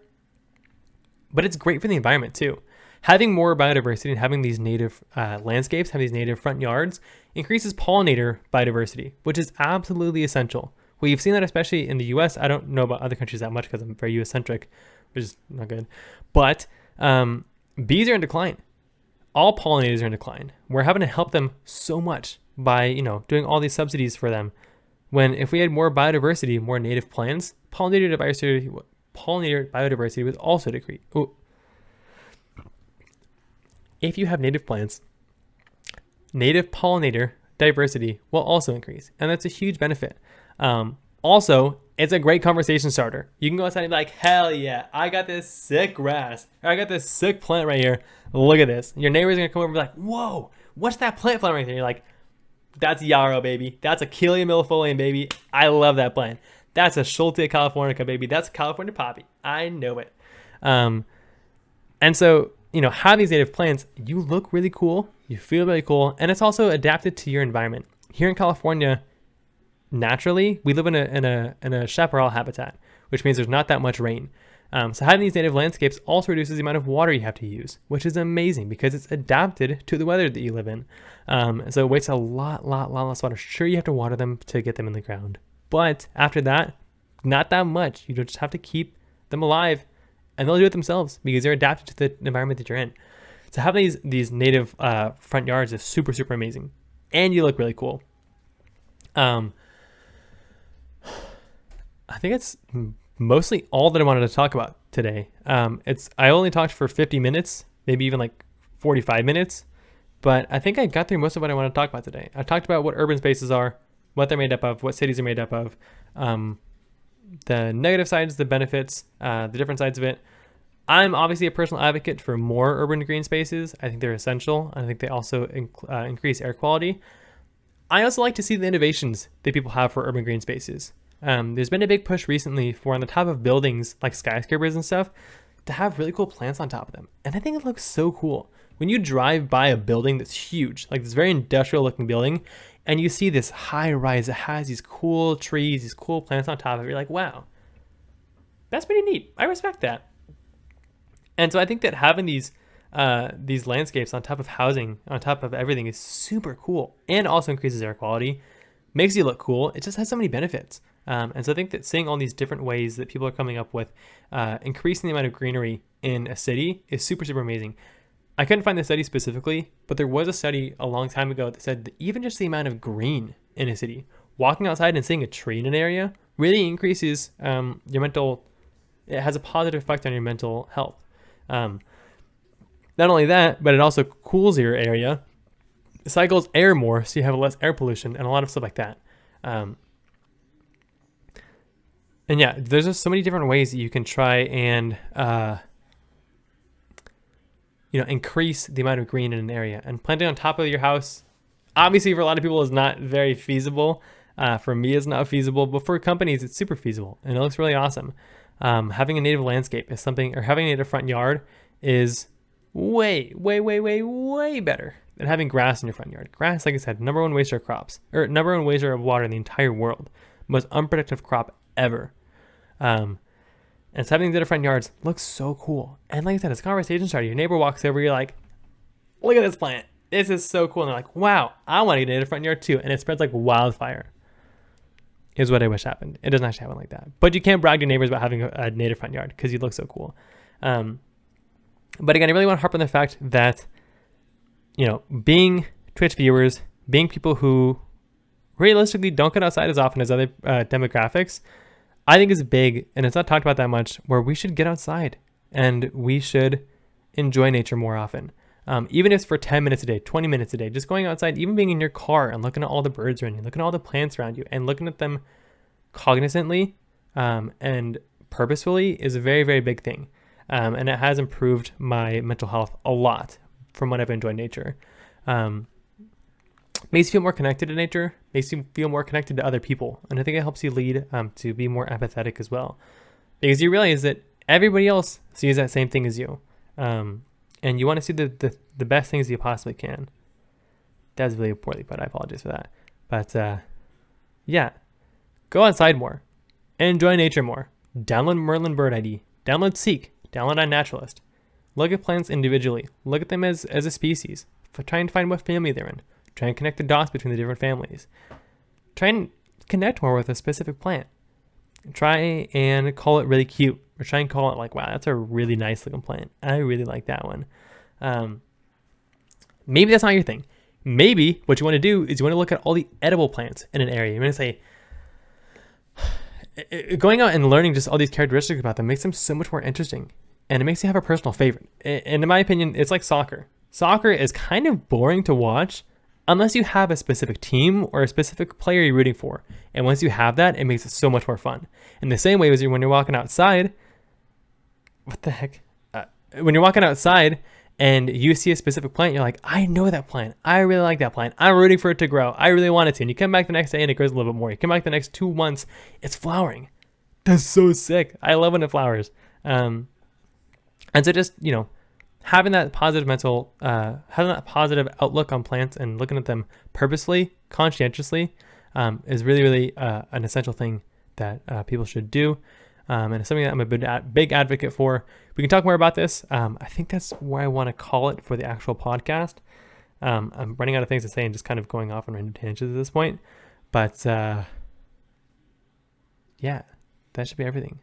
but it's great for the environment too. Having more biodiversity and having these native landscapes, having these native front yards, increases pollinator biodiversity, which is absolutely essential. We've seen that especially in the US. I don't know about other countries that much because I'm very US-centric, which is not good. But bees are in decline. All pollinators are in decline. We're having to help them so much by, doing all these subsidies for them. When if we had more biodiversity, more native plants, pollinator biodiversity would also decrease. Ooh. If you have native plants, native pollinator diversity will also increase. And that's a huge benefit. Also, it's a great conversation starter. You can go outside and be like, hell yeah, I got this sick grass. Or I got this sick plant right here. Look at this. Your neighbor's going to come over and be like, whoa, what's that plant right there? You're like, that's yarrow, baby. That's Achillea Mellifolium, baby. I love that plant. That's a Achillea californica, baby. That's a California poppy. I know it. And so, have these native plants, you look really cool. You feel really cool. And it's also adapted to your environment. Here in California, naturally, we live in a chaparral habitat, which means there's not that much rain. So having these native landscapes also reduces the amount of water you have to use, which is amazing because it's adapted to the weather that you live in. So it wastes a lot less water. Sure, you have to water them to get them in the ground, but after that, not that much. You just have to keep them alive, and they'll do it themselves because they're adapted to the environment that you're in. So having these native front yards is super amazing, and you look really cool. I think it's mostly all that I wanted to talk about today. I only talked for 50 minutes, maybe even like 45 minutes, but I think I got through most of what I want to talk about today. I talked about what urban spaces are, what they're made up of, what cities are made up of, the negative sides, the benefits, the different sides of it. I'm obviously a personal advocate for more urban green spaces. I think they're essential. I think they also increase air quality. I also like to see the innovations that people have for urban green spaces. There's been a big push recently for on the top of buildings like skyscrapers and stuff to have really cool plants on top of them. And I think it looks so cool. When you drive by a building that's huge, like this very industrial looking building, and you see this high rise that has these cool trees, these cool plants on top of it, you're like, wow, that's pretty neat. I respect that. And so I think that having these landscapes on top of housing, on top of everything is super cool and also increases air quality, makes you look cool. It just has so many benefits. And so I think that seeing all these different ways that people are coming up with increasing the amount of greenery in a city is super, super amazing. I couldn't find the study specifically, but there was a study a long time ago that said that even just the amount of green in a city, walking outside and seeing a tree in an area really increases your mental, it has a positive effect on your mental health. Not only that, but it also cools your area, cycles air more, so you have less air pollution and a lot of stuff like that. And yeah, there's just so many different ways that you can try and increase the amount of green in an area. And planting on top of your house, obviously for a lot of people is not very feasible. For me, it's not feasible, but for companies, it's super feasible and it looks really awesome. Having a native landscape is something, or having a native front yard is way, way, way, way, way better than having grass in your front yard. Grass, like I said, number one waster of crops, or number one waster of water in the entire world, most unproductive crop ever. And so having the front yards looks so cool. And like I said, it's a conversation starter. Your neighbor walks over, you're like, look at this plant. This is so cool. And they're like, wow, I want to get a native front yard too. And it spreads like wildfire. Is what I wish happened. It doesn't actually happen like that. But you can't brag to your neighbors about having a native front yard because you look so cool. But again, I really want to harp on the fact that, being Twitch viewers, being people who realistically don't get outside as often as other demographics, I think is big, and it's not talked about that much, where we should get outside and we should enjoy nature more often. Even if it's for 10 minutes a day, 20 minutes a day, just going outside, even being in your car and looking at all the birds around you, looking at all the plants around you, and looking at them cognizantly and purposefully is a very, very big thing. And it has improved my mental health a lot from when I've enjoyed nature. Makes you feel more connected to nature, makes you feel more connected to other people. And I think it helps you lead to be more empathetic as well. Because you realize that everybody else sees that same thing as you. And you want to see the best things you possibly can. That's really poorly put. I apologize for that. But yeah, go outside more and enjoy nature more. Download Merlin Bird ID. Download Seek. Download iNaturalist. Look at plants individually. Look at them as a species. Try and find what family they're in. Try and connect the dots between the different families. Try and connect more with a specific plant. Try and call it really cute. Or try and call it like, wow, that's a really nice looking plant. I really like that one. Maybe that's not your thing. Maybe what you want to do is you want to look at all the edible plants in an area. You're going to say, going out and learning just all these characteristics about them makes them so much more interesting. And it makes you have a personal favorite. And in my opinion, it's like soccer. Soccer is kind of boring to watch unless you have a specific team or a specific player you're rooting for. And once you have that, it makes it so much more fun. In the same way as when you're walking outside, what the heck? When you're walking outside and you see a specific plant, you're like, I know that plant. I really like that plant. I'm rooting for it to grow. I really want it to. And you come back the next day and it grows a little bit more. You come back the next 2 months, it's flowering. That's so sick. I love when it flowers. And so just, having that positive having that positive outlook on plants and looking at them purposely, conscientiously, is really, really an essential thing that people should do. And it's something that I'm a big advocate for. We can talk more about this. I think that's where I want to call it for the actual podcast. I'm running out of things to say and just kind of going off on random tangents at this point. But yeah, that should be everything.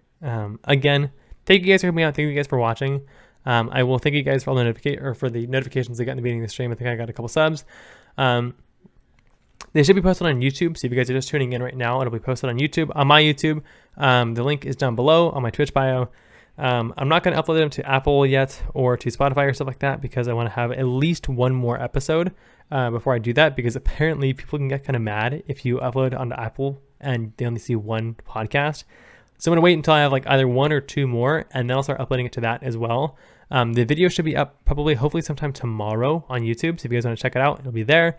Again, thank you guys for coming out. Thank you guys for watching. I will thank you guys for all the notifications I got in the beginning of the stream. I think I got a couple subs. They should be posted on YouTube. So if you guys are just tuning in right now, it'll be posted on YouTube, on my YouTube. The link is down below on my Twitch bio. I'm not going to upload them to Apple yet or to Spotify or stuff like that because I want to have at least one more episode before I do that, because apparently people can get kind of mad if you upload onto Apple and they only see one podcast. So I'm going to wait until I have like either one or two more, and then I'll start uploading it to that as well. The video should be up probably, hopefully sometime tomorrow on YouTube. So if you guys want to check it out, it'll be there.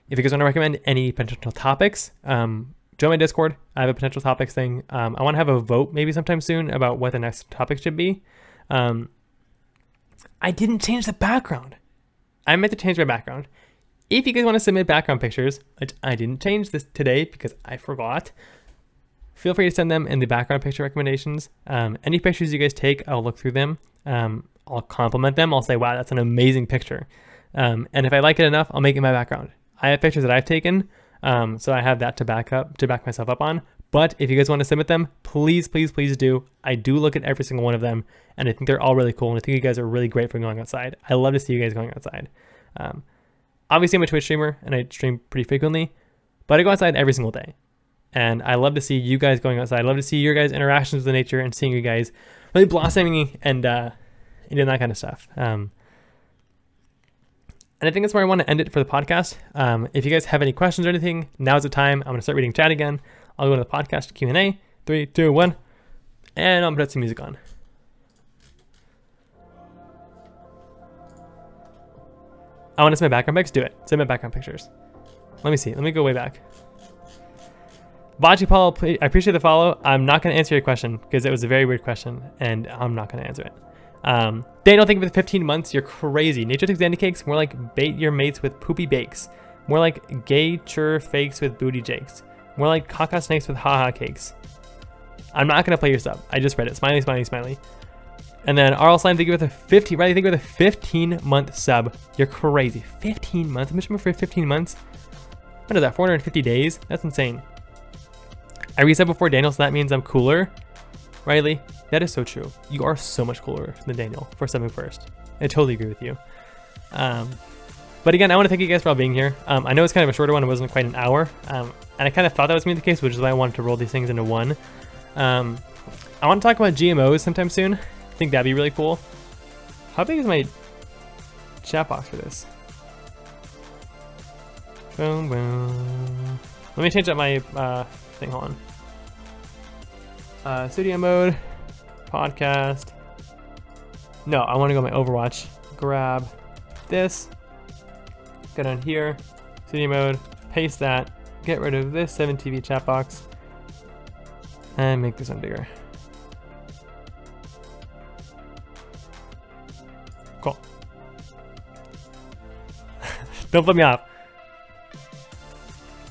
If you guys want to recommend any potential topics, join my Discord. I have a potential topics thing. I want to have a vote maybe sometime soon about what the next topic should be. I didn't change the background. I meant to change my background. If you guys want to submit background pictures, which I didn't change this today because I forgot, feel free to send them in the background picture recommendations. Any pictures you guys take, I'll look through them. I'll compliment them. I'll say, wow, that's an amazing picture. And if I like it enough, I'll make it my background. I have pictures that I've taken, so I have that to back myself up on. But if you guys want to submit them, please, please, please do. I do look at every single one of them, and I think they're all really cool, and I think you guys are really great for going outside. I love to see you guys going outside. Obviously, I'm a Twitch streamer, and I stream pretty frequently, but I go outside every single day. And I love to see you guys going outside. I love to see your guys' interactions with nature and seeing you guys really blossoming and doing that kind of stuff. And I think that's where I want to end it for the podcast. If you guys have any questions or anything, now's the time. I'm going to start reading chat again. I'll go to the podcast Q&A. 3, 2, 1. And I'll put some music on. I want to send my background pics? Do it. Send my background pictures. Let me see. Let me go way back. Bachi Paul, I appreciate the follow. I'm not going to answer your question because it was a very weird question, and I'm not going to answer it. Daniel, thank you for the 15 months. You're crazy. DanyCakes, DanyCakes, more like bait your mates with poopy bakes. More like gay chur fakes with booty jakes. More like caca snakes with haha cakes. I'm not going to play your sub. I just read it. Smiley, smiley, smiley. And then RL Slime, thank you for the 15, Riley, thank you for the 15-month sub. You're crazy. 15 months? How much more for 15 months? What is that, 450 days? That's insane. I reset before Daniel, so that means I'm cooler. Riley, that is so true. You are so much cooler than Daniel for subbing first. I totally agree with you. But again, I want to thank you guys for all being here. I know it's kind of a shorter one. It wasn't quite an hour. And I kind of thought that was going to be the case, which is why I wanted to roll these things into one. I want to talk about GMOs sometime soon. I think that'd be really cool. How big is my chat box for this? Boom, boom. Let me change up my thing. Hold on. Studio mode, podcast. No, I want to go my Overwatch. Grab this. Go down here. Studio mode. Paste that. Get rid of this 7TV chat box. And make this one bigger. Cool. Don't put me off.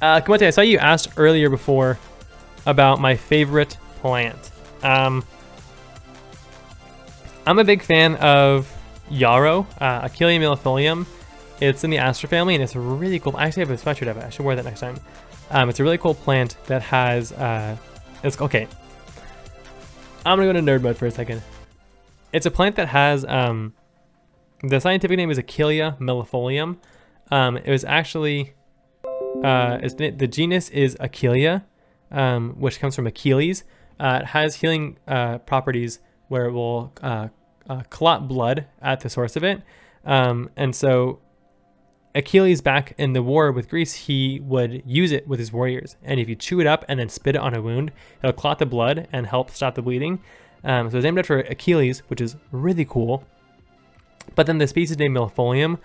Kamote, I saw you asked earlier before about my favorite plant. I'm a big fan of yarrow, Achillea Mellifolium. It's in the Aster family, and it's a really cool. I actually have a sweatshirt of it. I should wear that next time. It's a really cool plant that has. It's okay. I'm gonna go into nerd mode for a second. It's a plant that has. The scientific name is Achillea Mellifolium. It was actually. The genus is Achillea, which comes from Achilles. It has healing properties where it will clot blood at the source of it. And so Achilles, back in the war with Greece, he would use it with his warriors. And if you chew it up and then spit it on a wound, it'll clot the blood and help stop the bleeding. So it's named after Achilles, which is really cool. But then the species named Mellifolium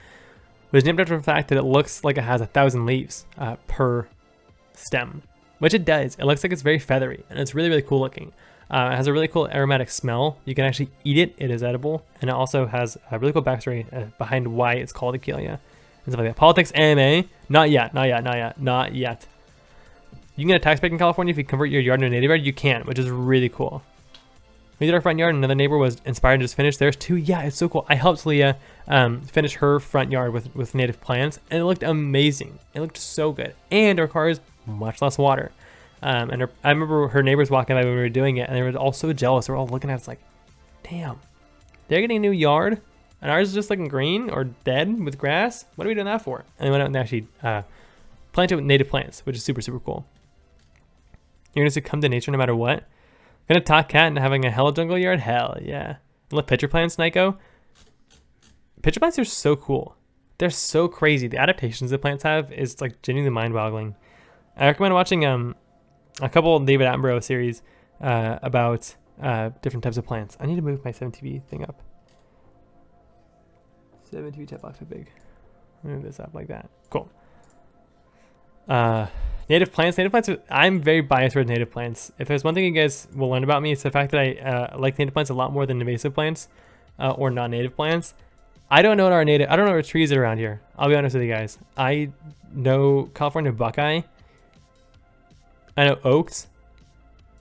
was named after the fact that it looks like it has 1,000 leaves per stem, which it does. It looks like it's very feathery, and it's really, really cool looking. It has a really cool aromatic smell. You can actually eat it. It is edible. And it also has a really cool backstory behind why it's called Achillea and stuff like that. Politics, AMA, not yet. You can get a tax break in California if you convert your yard into a native yard. You can, which is really cool. We did our front yard, and another neighbor was inspired to just finish theirs too. Yeah, it's so cool. I helped Leah finish her front yard with native plants, and it looked amazing. It looked so good. And our car is much less water. I remember her neighbors walking by when we were doing it, and they were all so jealous. They were all looking at us like, damn, they're getting a new yard, and ours is just looking green or dead with grass. What are we doing that for? And they went out and actually plant it with native plants, which is super, super cool. You're going to succumb to nature no matter what. Gonna talk cat and having a hella jungle yard? Hell yeah. I love pitcher plants, Nyko. Pitcher plants are so cool. They're so crazy. The adaptations the plants have is like genuinely mind-boggling. I recommend watching a couple of David Attenborough series about different types of plants. I need to move my 7TV thing up. 7TV chat box is big. Move this up like that. Cool. Native plants. I'm very biased towards native plants. If there's one thing you guys will learn about me, it's the fact that I like native plants a lot more than invasive plants or non-native plants. I don't know what trees are around here. I'll be honest with you guys. I know California buckeye. I know oaks.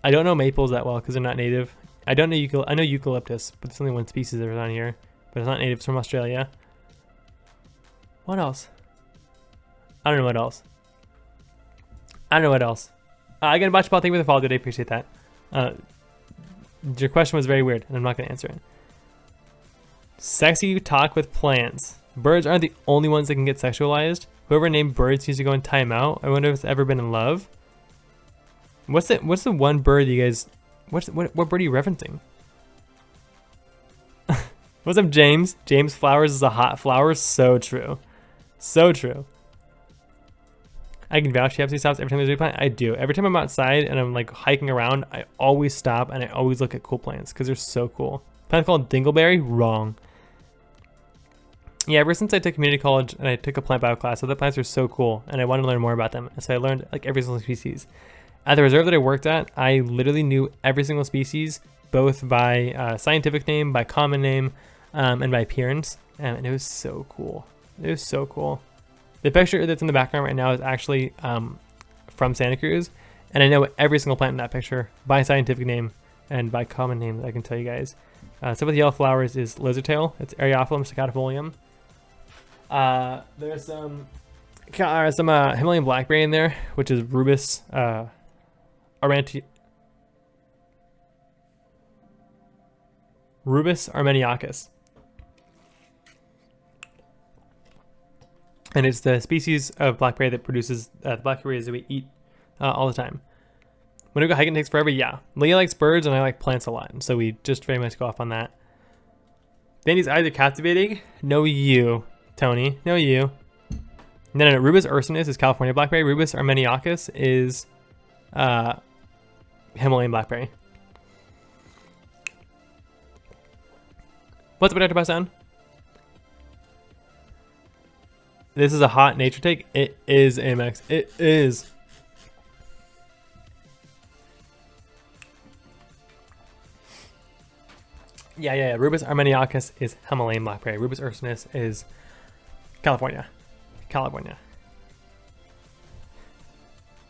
I don't know maples that well because they're not native. I don't know I know eucalyptus, but there's only one species that's around here. But it's not native. It's from Australia. What else? I don't know what else. I got a bunch about thank you for the follow today. Appreciate that. Your question was very weird, and I'm not going to answer it. Sexy talk with plants. Birds aren't the only ones that can get sexualized. Whoever named birds needs to go and time out. I wonder if it's ever been in love. What's the one bird you guys? What bird are you referencing? What's up, James? James Flowers is a hot flower. So true. So true. I can vouch he absolutely stops every time there's a plant. I do. Every time I'm outside and I'm like hiking around, I always stop and I always look at cool plants because they're so cool. Plant called dingleberry? Wrong. Yeah, ever since I took community college and I took a plant bio class, other plants are so cool and I wanted to learn more about them. And so I learned like every single species. At the reserve that I worked at, I literally knew every single species, both by scientific name, by common name, and by appearance. And it was so cool. It was so cool. The picture that's in the background right now is actually from Santa Cruz. And I know every single plant in that picture by scientific name and by common name that I can tell you guys. So with yellow flowers is lizardtail. It's Areophyllum Staccatifolium. There's some Himalayan blackberry in there, which is Rubus armeniacus. And it's the species of blackberry that produces the blackberries that we eat all the time. When we go hiking, it takes forever. Yeah. Leah likes birds and I like plants a lot. And so we just very much go off on that. Danny's eyes are captivating. No, you, Tony. No, you. No. Rubus ursinus is California blackberry. Rubus armeniacus is Himalayan blackberry. What's up, Dr. Basan? This is a hot nature take. It is, Amex. It is. Yeah. Rubus armeniacus is Himalayan blackberry. Rubus ursinus is California.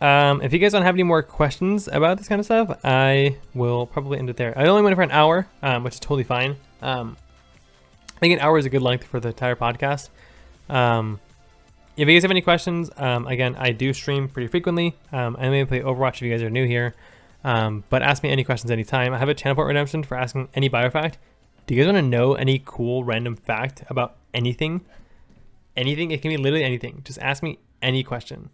If you guys don't have any more questions about this kind of stuff, I will probably end it there. I only went for an hour, which is totally fine. I think an hour is a good length for the entire podcast. If you guys have any questions, again, I do stream pretty frequently. I may play Overwatch if you guys are new here. But ask me any questions anytime. I have a channel point redemption for asking any biofact. Do you guys want to know any cool random fact about anything? Anything? It can be literally anything. Just ask me any question.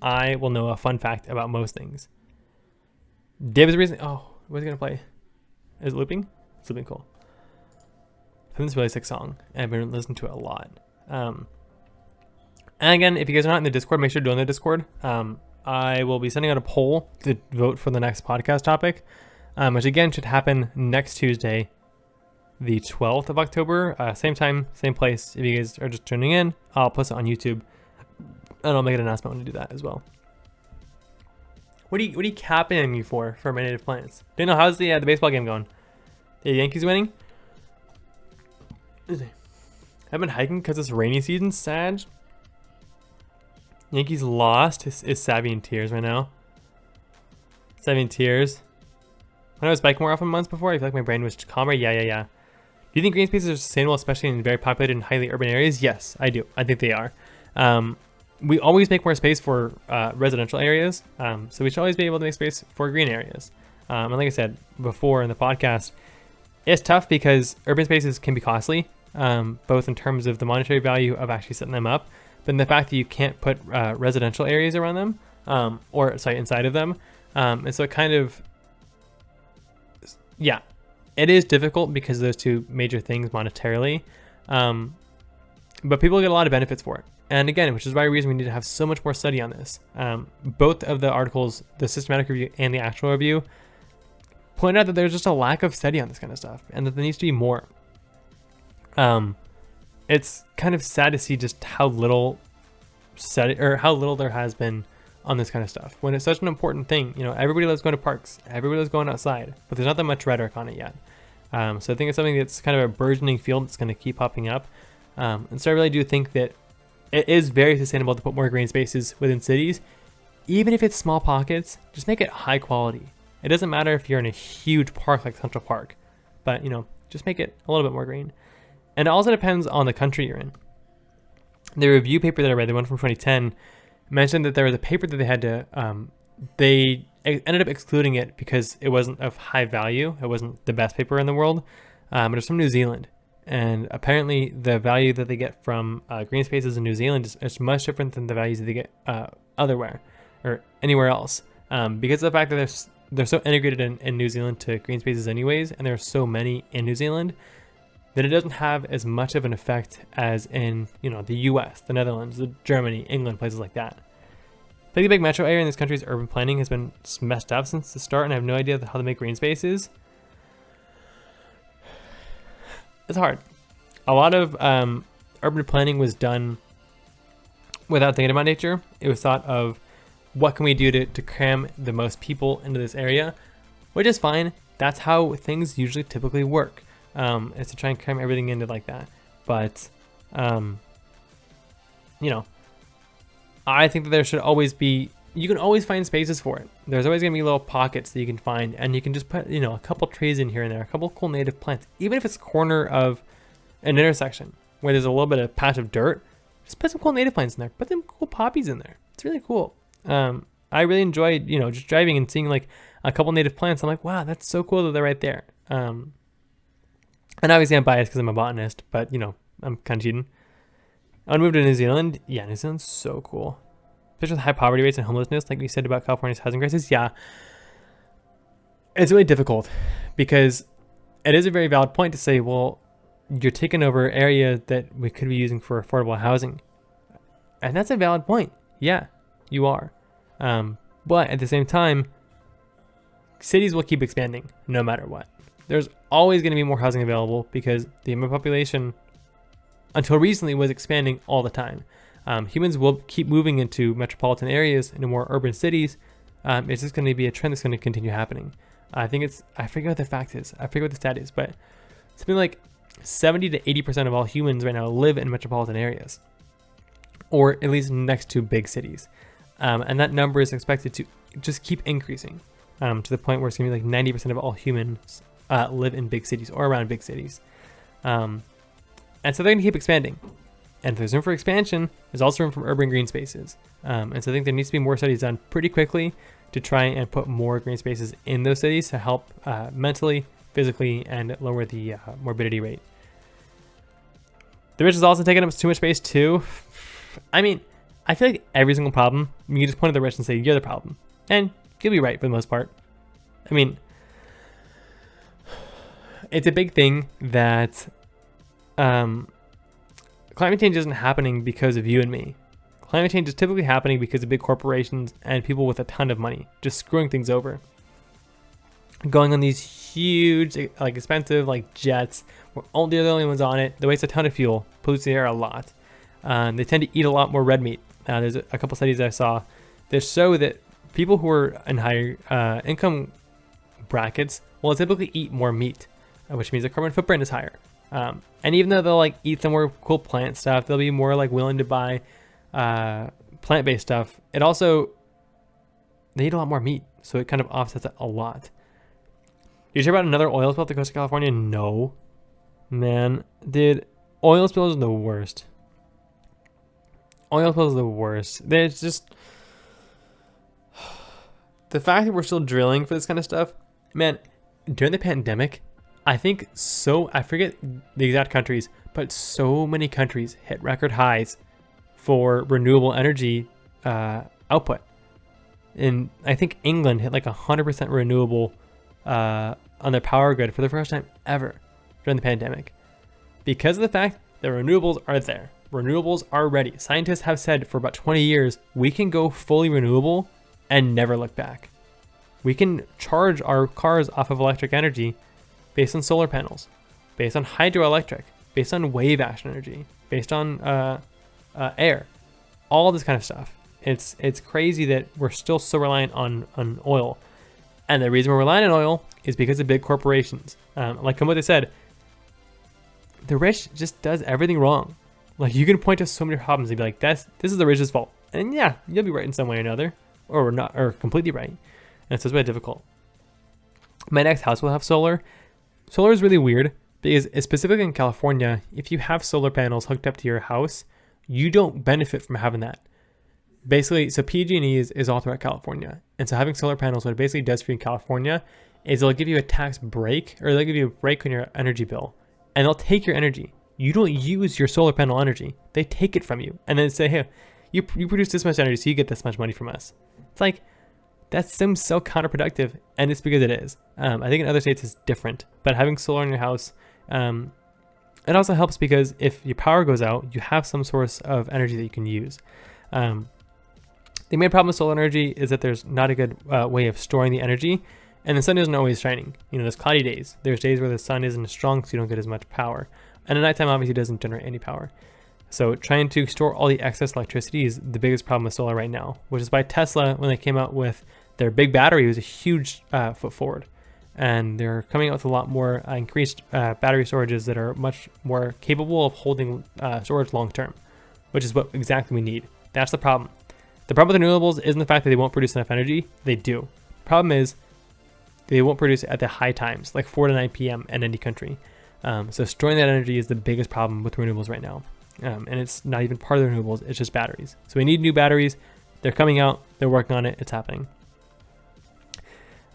I will know a fun fact about most things. Dib is the reason. Oh, what's it gonna play? Is it looping? It's looping. Cool. I think it's a really sick song. I've been listening to it a lot. And again, if you guys are not in the Discord, make sure to join the Discord. I will be sending out a poll to vote for the next podcast topic, which again should happen next Tuesday, the 12th of October. Same time, same place. If you guys are just tuning in, I'll post it on YouTube, and I'll make an announcement when I do that as well. What are you capping me for my native plants? Daniel, how's the baseball game going? The Yankees winning? I've been hiking because it's rainy season, Sag. Yankees lost. Is Savvy in tears right now? Savvy in tears. When I was biking more often months before, I feel like my brain was calmer. Yeah. Do you think green spaces are sustainable, especially in very populated and highly urban areas? Yes, I do. I think they are. We always make more space for residential areas, so we should always be able to make space for green areas. And like I said before in the podcast, it's tough because urban spaces can be costly, both in terms of the monetary value of actually setting them up, than the fact that you can't put residential areas around them, inside of them. And so it kind of, yeah, it is difficult because of those two major things monetarily. But people get a lot of benefits for it. And again, which is why reason we need to have so much more study on this. Both of the articles, the systematic review and the actual review, point out that there's just a lack of study on this kind of stuff and that there needs to be more. It's kind of sad to see just how little study or how little there has been on this kind of stuff when it's such an important thing. You know, everybody loves going to parks, everybody loves going outside, but there's not that much rhetoric on it yet. So I think it's something that's kind of a burgeoning field that's going to keep popping up. And so I really do think that it is very sustainable to put more green spaces within cities, even if it's small pockets. Just make it high quality. It doesn't matter if you're in a huge park like Central Park, but you know, just make it a little bit more green. And it also depends on the country you're in. The review paper that I read, the one from 2010, mentioned that there was a paper that they had to, they ended up excluding it because it wasn't of high value. It wasn't the best paper in the world, but it was from New Zealand. And apparently the value that they get from green spaces in New Zealand is much different than the values that they get otherwhere or anywhere else. Because of the fact that they're so integrated in New Zealand to green spaces anyways, and there are so many in New Zealand, that it doesn't have as much of an effect as in, you know, the US, the Netherlands, Germany, England, places like that. I think the big metro area in this country's urban planning has been messed up since the start, and I have no idea how to make green spaces. It's hard. A lot of urban planning was done without thinking about nature. It was thought of what can we do to cram the most people into this area, which is fine. That's how things usually typically work. Is to try and cram everything into like that. But, you know, I think that there should always be, you can always find spaces for it. There's always going to be little pockets that you can find, and you can just put, you know, a couple trees in here and there, a couple cool native plants. Even if it's a corner of an intersection where there's a little bit of patch of dirt, just put some cool native plants in there. Put some cool poppies in there. It's really cool. I really enjoyed, you know, just driving and seeing like a couple native plants. I'm like, wow, that's so cool that they're right there. And obviously I'm biased because I'm a botanist, but you know, I'm kind of cheating. I want to move to New Zealand. Yeah, New Zealand's so cool. Especially with high poverty rates and homelessness, like we said about California's housing crisis. Yeah, it's really difficult because it is a very valid point to say, well, you're taking over area that we could be using for affordable housing. And that's a valid point. Yeah, you are. But at the same time, cities will keep expanding no matter what. There's always going to be more housing available because the human population, until recently, was expanding all the time. Humans will keep moving into metropolitan areas, into more urban cities. It's just going to be a trend that's going to continue happening. I forget what the fact is. I forget what the stat is, but something like 70 to 80% of all humans right now live in metropolitan areas, or at least next to big cities. And that number is expected to just keep increasing to the point where it's going to be like 90% of all humans live in big cities or around big cities. And so they're going to keep expanding. And if there's room for expansion, there's also room for urban green spaces. And so I think there needs to be more studies done pretty quickly to try and put more green spaces in those cities to help mentally, physically, and lower the morbidity rate. The rich is also taking up too much space too. I mean, I feel like every single problem, you just point at the rich and say, you're the problem. And you'll be right for the most part. I mean, it's a big thing that climate change isn't happening because of you and me. Climate change is typically happening because of big corporations and people with a ton of money just screwing things over. Going on these huge, like expensive, like jets, where they're the only ones on it. They waste a ton of fuel, pollutes the air a lot. They tend to eat a lot more red meat. There's a couple studies I saw that show that people who are in higher income brackets will typically eat more meat, which means the carbon footprint is higher. And even though they'll like eat some more cool plant stuff, they'll be more like willing to buy plant-based stuff. It also, they eat a lot more meat, so it kind of offsets it a lot. You hear about another oil spill at the coast of California? No. Man, dude, oil spills are the worst. Oil spills are the worst. It's just, the fact that we're still drilling for this kind of stuff, man, during the pandemic, I forget the exact countries, but so many countries hit record highs for renewable energy output. And I think England hit like 100% renewable on their power grid for the first time ever during the pandemic, because of the fact that renewables are there. Renewables are ready. Scientists have said for about 20 years, we can go fully renewable and never look back. We can charge our cars off of electric energy based on solar panels, based on hydroelectric, based on wave action energy, based on air, all this kind of stuff. It's crazy that we're still so reliant on oil. And the reason we're relying on oil is because of big corporations. Like what they said, the rich just does everything wrong. Like, you can point to so many problems and be like, this is the rich's fault. And yeah, you'll be right in some way or another, or not, or completely right. And so it's very difficult. My next house will have solar. Solar is really weird because, specifically in California, if you have solar panels hooked up to your house, you don't benefit from having that. Basically, so PG&E is all throughout California. And so having solar panels, what it basically does for you in California is they'll give you a tax break, or they'll give you a break on your energy bill, and they'll take your energy. You don't use your solar panel energy. They take it from you and then say, hey, you produce this much energy, so you get this much money from us. It's like, that seems so counterproductive, and it's because it is. I think in other states it's different, but having solar in your house, it also helps because if your power goes out, you have some source of energy that you can use. The main problem with solar energy is that there's not a good way of storing the energy, and the sun isn't always shining. You know, there's cloudy days. There's days where the sun isn't as strong, so you don't get as much power. And at nighttime, obviously, doesn't generate any power. So trying to store all the excess electricity is the biggest problem with solar right now, which is why Tesla, when they came out with their big battery, was a huge foot forward. And they're coming out with a lot more increased battery storages that are much more capable of holding storage long term, which is what exactly we need. That's the problem. The problem with renewables isn't the fact that they won't produce enough energy. They do. The problem is they won't produce it at the high times, like 4 to 9 p.m. in any country. So storing that energy is the biggest problem with renewables right now. And it's not even part of the renewables, it's just batteries. So we need new batteries. They're coming out, they're working on it, it's happening.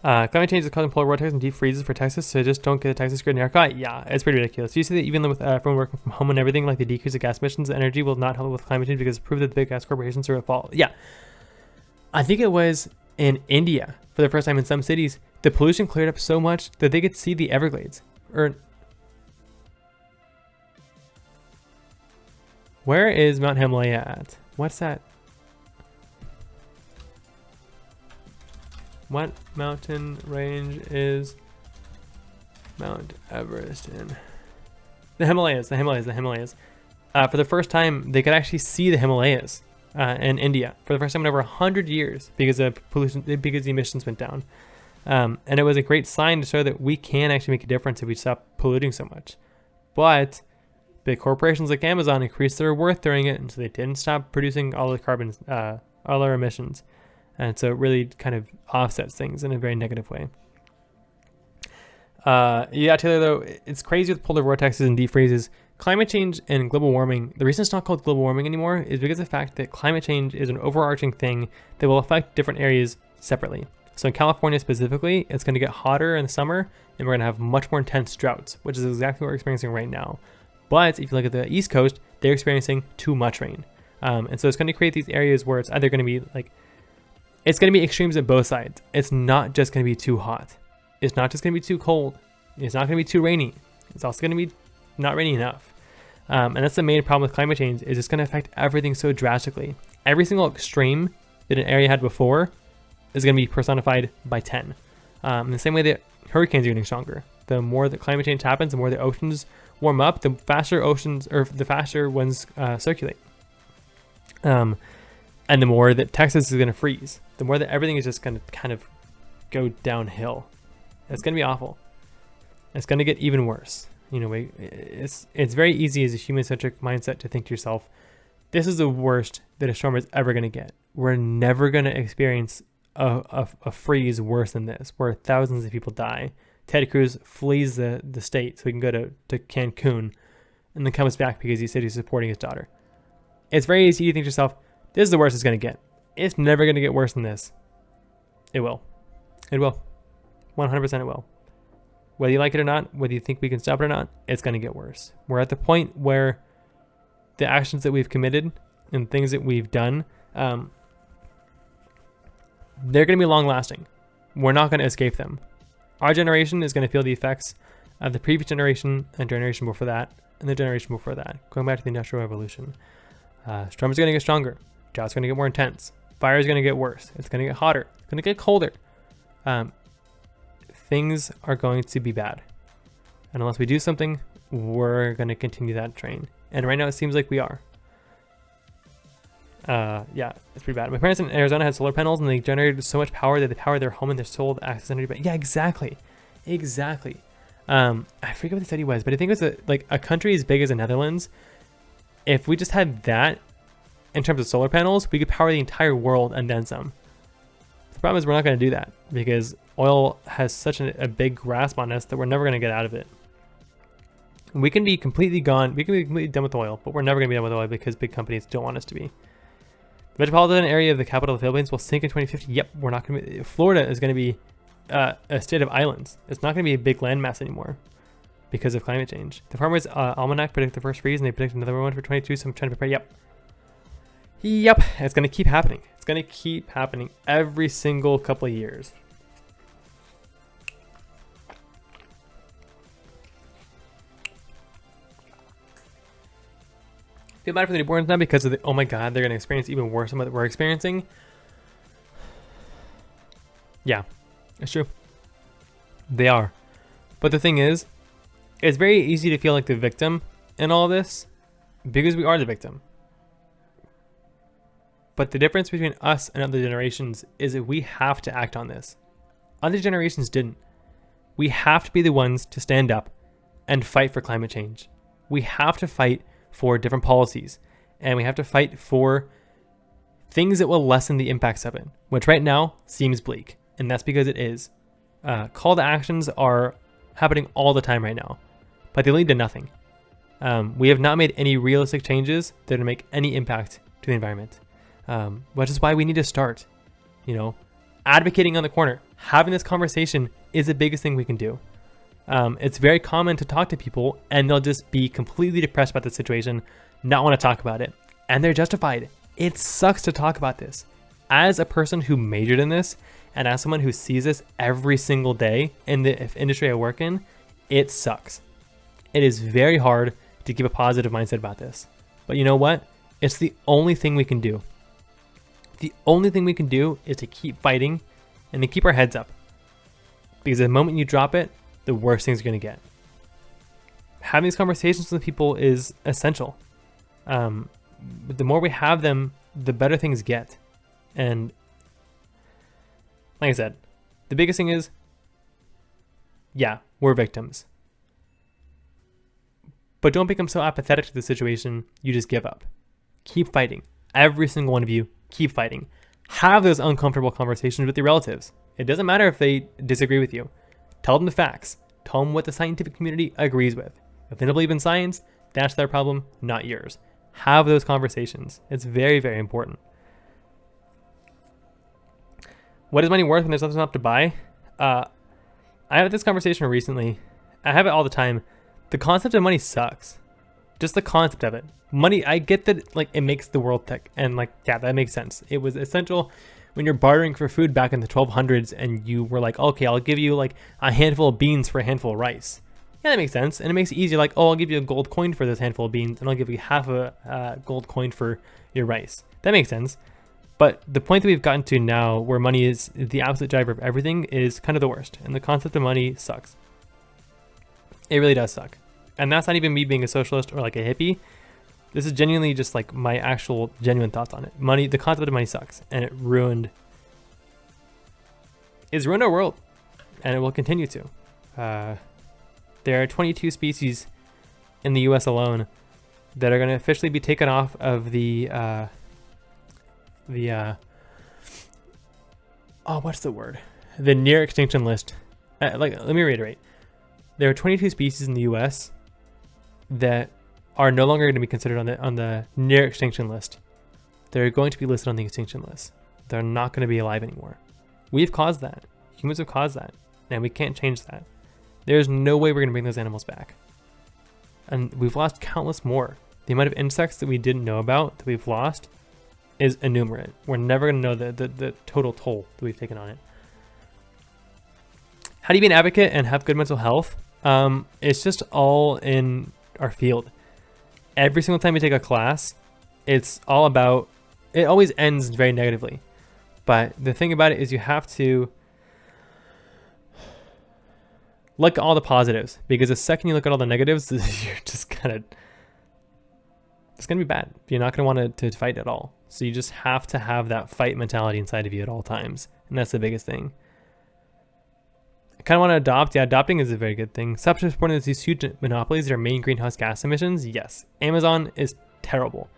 Climate change is causing polar vortex and deep freezes for Texas, so just don't get the Texas grid in ERCOT. Yeah, it's pretty ridiculous. You see that even with everyone working from home and everything, like the decrease of gas emissions, energy will not help with climate change because it's proved that the big gas corporations are at fault. Yeah. I think it was in India, for the first time in some cities, the pollution cleared up so much that they could see the Everglades. Where is Mount Himalaya at? What's that? What mountain range is Mount Everest in? The Himalayas. For the first time, they could actually see the Himalayas in India for the first time in over 100 years because of pollution, because the emissions went down. And it was a great sign to show that we can actually make a difference if we stop polluting so much. But big corporations like Amazon increased their worth during it, and so they didn't stop producing all the carbon, all our emissions. And so it really kind of offsets things in a very negative way. Yeah, Taylor, though, it's crazy with polar vortexes and deep freezes. Climate change and global warming, the reason it's not called global warming anymore is because of the fact that climate change is an overarching thing that will affect different areas separately. So in California specifically, it's going to get hotter in the summer, and we're going to have much more intense droughts, which is exactly what we're experiencing right now. But if you look at the East Coast, they're experiencing too much rain. And so it's going to create these areas where it's either going to be like, it's going to be extremes at both sides. It's not just going to be too hot. It's not just going to be too cold. It's not going to be too rainy. It's also going to be not rainy enough. And that's the main problem with climate change, is it's going to affect everything so drastically. Every single extreme that an area had before is going to be personified by 10. In the same way that hurricanes are getting stronger. The more that climate change happens, the more the oceans warm up, the faster oceans, or the faster winds circulate. And the more that Texas is going to freeze, the more that everything is just going to kind of go downhill. It's going to be awful. It's going to get even worse. You know, it's very easy as a human-centric mindset to think to yourself, this is the worst that a storm is ever going to get. We're never going to experience a freeze worse than this, where thousands of people die. Ted Cruz flees the state so he can go to Cancun and then comes back because he said he's supporting his daughter. It's very easy to think to yourself, this is the worst it's going to get. It's never going to get worse than this. It will. It will. 100% it will. Whether you like it or not, whether you think we can stop it or not, it's going to get worse. We're at the point where the actions that we've committed and things that we've done, they're going to be long lasting. We're not going to escape them. Our generation is going to feel the effects of the previous generation and generation before that and the generation before that. Going back to the Industrial Revolution. Storms are going to get stronger. Droughts are going to get more intense. Fire is going to get worse. It's going to get hotter. It's going to get colder. Things are going to be bad. And unless we do something, we're going to continue that train. And right now it seems like we are. Yeah, it's pretty bad. My parents in Arizona had solar panels and they generated so much power that they powered their home and their sold access energy. But yeah, exactly. I forget what the study was, but I think it was a country as big as the Netherlands. If we just had that in terms of solar panels, we could power the entire world and then some. The problem is we're not going to do that because oil has such a big grasp on us that we're never going to get out of it. We can be completely gone. We can be completely done with oil, but we're never going to be done with oil because big companies don't want us to be. The metropolitan area of the capital of the Philippines will sink in 2050. Yep, we're not going to be. Florida is going to be a state of islands. It's not going to be a big landmass anymore because of climate change. The Farmer's Almanac predicted the first freeze, and they predict another one for 22. So I'm trying to prepare. Yep, it's going to keep happening. It's going to keep happening every single couple of years. Feel bad for the newborns now because of the, oh my god, they're going to experience even worse than what we're experiencing. Yeah, it's true. They are. But the thing is, it's very easy to feel like the victim in all this because we are the victim. But the difference between us and other generations is that we have to act on this. Other generations didn't. We have to be the ones to stand up and fight for climate change. We have to fight for different policies, and we have to fight for things that will lessen the impacts of it, which right now seems bleak, and that's because it is. Call to actions are happening all the time right now, but they lead to nothing. We have not made any realistic changes that will make any impact to the environment, which is why we need to start, advocating on the corner. Having this conversation is the biggest thing we can do. It's very common to talk to people and they'll just be completely depressed about the situation, not want to talk about it, and they're justified. It sucks to talk about this. As a person who majored in this and as someone who sees this every single day in the industry I work in, it sucks. It is very hard to keep a positive mindset about this. But you know what? It's the only thing we can do. The only thing we can do is to keep fighting and to keep our heads up. Because the moment you drop it, the worst things are going to get. Having these conversations with people is essential. But the more we have them, the better things get. And like I said, the biggest thing is, yeah, we're victims. But don't become so apathetic to the situation, you just give up. Keep fighting. Every single one of you, keep fighting. Have those uncomfortable conversations with your relatives. It doesn't matter if they disagree with you. Tell them the facts. Tell them what the scientific community agrees with. If they don't believe in science, that's their problem, not yours. Have those conversations. It's very, very important. What is money worth when there's nothing enough to buy? I had this conversation recently. I have it all the time. The concept of money sucks. Just the concept of it. Money, I get that it makes the world tick. And yeah, that makes sense. It was essential when you're bartering for food back in the 1200s and you were like, okay, I'll give you a handful of beans for a handful of rice. Yeah, that makes sense. And it makes it easier, I'll give you a gold coin for this handful of beans and I'll give you half a gold coin for your rice. That makes sense. But the point that we've gotten to now where money is the absolute driver of everything is kind of the worst. And the concept of money sucks. It really does suck. And that's not even me being a socialist or a hippie. This is genuinely just my actual genuine thoughts on it. Money, the concept of money sucks, and it's ruined our world, and it will continue to. There are 22 species in the U.S. alone that are going to officially be taken off of the near extinction list. Let me reiterate. There are 22 species in the U.S. that are no longer going to be considered on the near extinction list. They're going to be listed on the extinction list. They're not going to be alive anymore. We've caused that. Humans have caused that. And we can't change that. There's no way we're going to bring those animals back. And we've lost countless more. the amount of insects that we didn't know about that we've lost is innumerate. We're never going to know the total toll that we've taken on it. How do you be an advocate and have good mental health? It's just all in our field. Every single time you take a class, it's all about, it always ends very negatively. But the thing about it is you have to look at all the positives, because the second you look at all the negatives, you're just it's going to be bad. You're not going to want to fight at all. So you just have to have that fight mentality inside of you at all times. And that's the biggest thing. I kind of want to adopt. Yeah, adopting is a very good thing. Stop supporting these huge monopolies that are main greenhouse gas emissions. Yes. Amazon is terrible.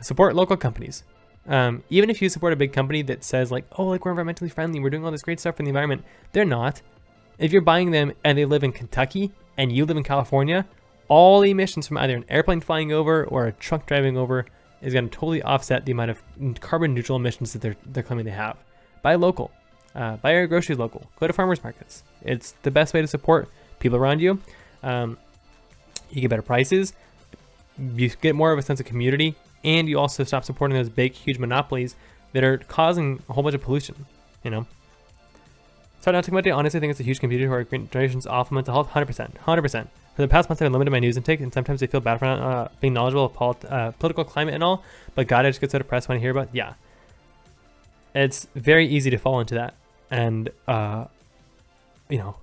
Support local companies. Even if you support a big company that says like, oh, like we're environmentally friendly, we're doing all this great stuff for the environment. They're not. If you're buying them and they live in Kentucky and you live in California, all the emissions from either an airplane flying over or a truck driving over is going to totally offset the amount of carbon neutral emissions that they're claiming they have. Buy local. Buy your groceries local. Go to farmers markets. It's the best way to support people around you. You get better prices. You get more of a sense of community, and you also stop supporting those big, huge monopolies that are causing a whole bunch of pollution. You know. So now, honestly, I think it's a huge contributor to our generation's awful mental health. 100%. 100%. For the past months, I've limited my news intake, and sometimes I feel bad for not being knowledgeable of political climate and all. But God, I just get so depressed when I hear about. Yeah. It's very easy to fall into that. And, you know,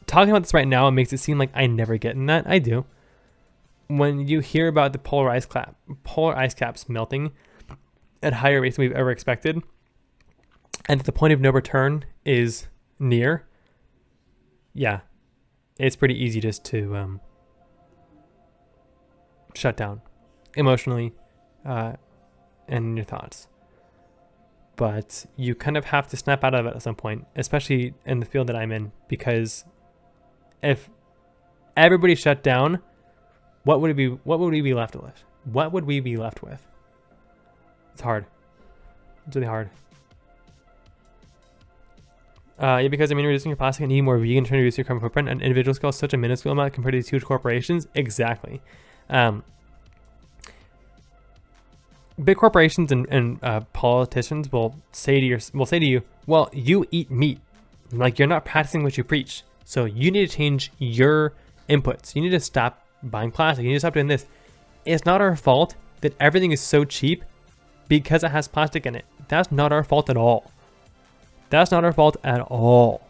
talking about this right now, it makes it seem like I never get in that. I do. When you hear about the polar ice caps melting at higher rates than we've ever expected, and the point of no return is near, yeah, it's pretty easy just to shut down emotionally and in your thoughts. But you kind of have to snap out of it at some point, especially in the field that I'm in, because if everybody shut down, what would we be left with? What would we be left with? It's hard. It's really hard. Yeah, because I mean, reducing your plastic and eating more vegan, trying to reduce your carbon footprint on individual scale is such a minuscule amount compared to these huge corporations. Exactly. Big corporations and politicians will say to you, well, you eat meat, like you're not practicing what you preach, so you need to change your inputs. You need to stop buying plastic. You need to stop doing this. It's not our fault that everything is so cheap because it has plastic in it. That's not our fault at all. That's not our fault at all.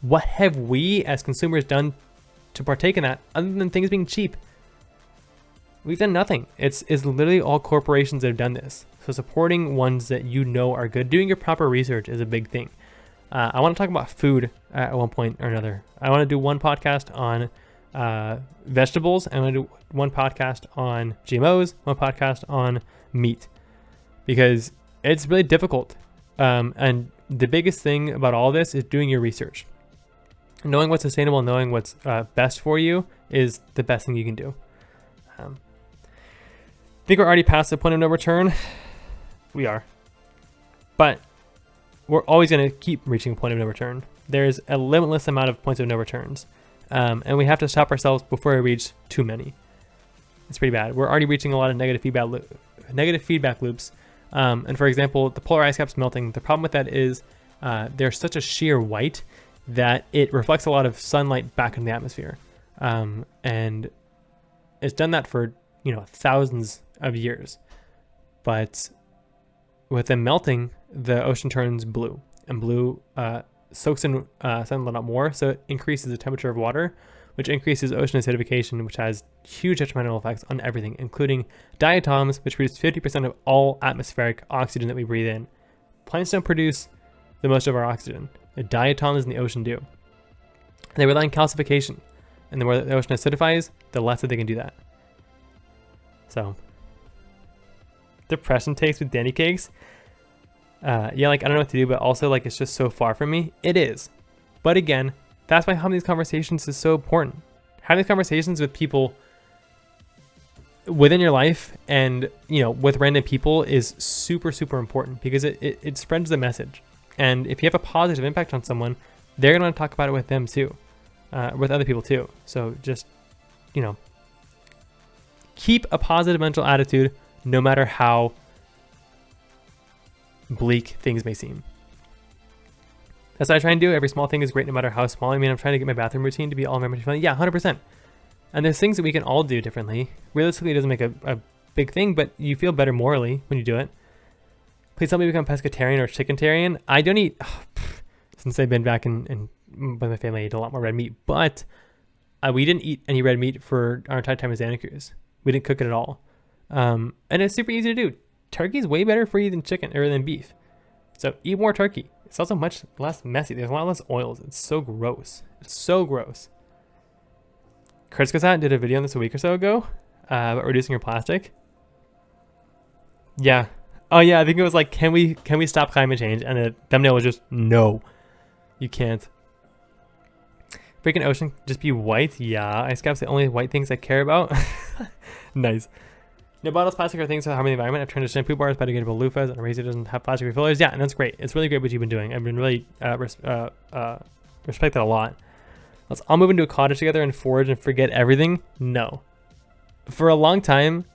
What have we as consumers done to partake in that other than things being cheap? We've done nothing. It's literally all corporations that have done this. So supporting ones that you know are good, doing your proper research is a big thing. I want to talk about food at one point or another. I want to do one podcast on vegetables. I want to do one podcast on GMOs, one podcast on meat, because it's really difficult. And the biggest thing about all this is doing your research. Knowing what's sustainable, knowing what's best for you is the best thing you can do. I think we're already past the point of no return. We are. But we're always going to keep reaching a point of no return. There's a limitless amount of points of no returns. And we have to stop ourselves before we reach too many. It's pretty bad. We're already reaching a lot of negative feedback loops. And for example, the polar ice caps melting, the problem with that is they're such a sheer white that it reflects a lot of sunlight back in the atmosphere. And it's done that for, thousands of years. But with them melting, the ocean turns blue, and blue soaks in sunlight a lot more, so it increases the temperature of water, which increases ocean acidification, which has huge detrimental effects on everything, including diatoms, which produce 50% of all atmospheric oxygen that we breathe in. Plants don't produce the most of our oxygen. The diatoms in the ocean do. They rely on calcification, and the more the ocean acidifies, the less that they can do that. So, depression takes with DanyCakes. I don't know what to do, but also it's just so far from me. It is. But again, that's why having these conversations is so important. Having these conversations with people within your life and, with random people is super, super important, because it spreads the message. And if you have a positive impact on someone, they're going to talk about it with them too, with other people too. So just, keep a positive mental attitude no matter how bleak things may seem. That's what I try and do. Every small thing is great no matter how small. I mean, I'm trying to get my bathroom routine to be all environmentally friendly. Yeah, 100%. And there's things that we can all do differently. Realistically, it doesn't make a big thing, but you feel better morally when you do it. Please help me become pescatarian or chickentarian. I don't eat, since I've been back in with my family, I ate a lot more red meat, but we didn't eat any red meat for our entire time as DanyCakes. We didn't cook it at all. And it's super easy to do. Turkey is way better for you than chicken or than beef. So eat more turkey. It's also much less messy. There's a lot less oils. It's so gross. It's so gross. Chris Gassat did a video on this a week or so ago about reducing your plastic. Yeah. Oh yeah, I think it was like, can we stop climate change? And the thumbnail was just, no, you can't. Freaking ocean, just be white. Yeah, ice caps, the only white things I care about. Nice. No bottles, plastic, or things that harm the environment. I've turned to shampoo bars, biodegradable loofahs, and a razor doesn't have plastic refillers. Yeah, and that's great. It's really great what you've been doing. I've been really respect that a lot. Let's all move into a cottage together and forage and forget everything. No. For a long time,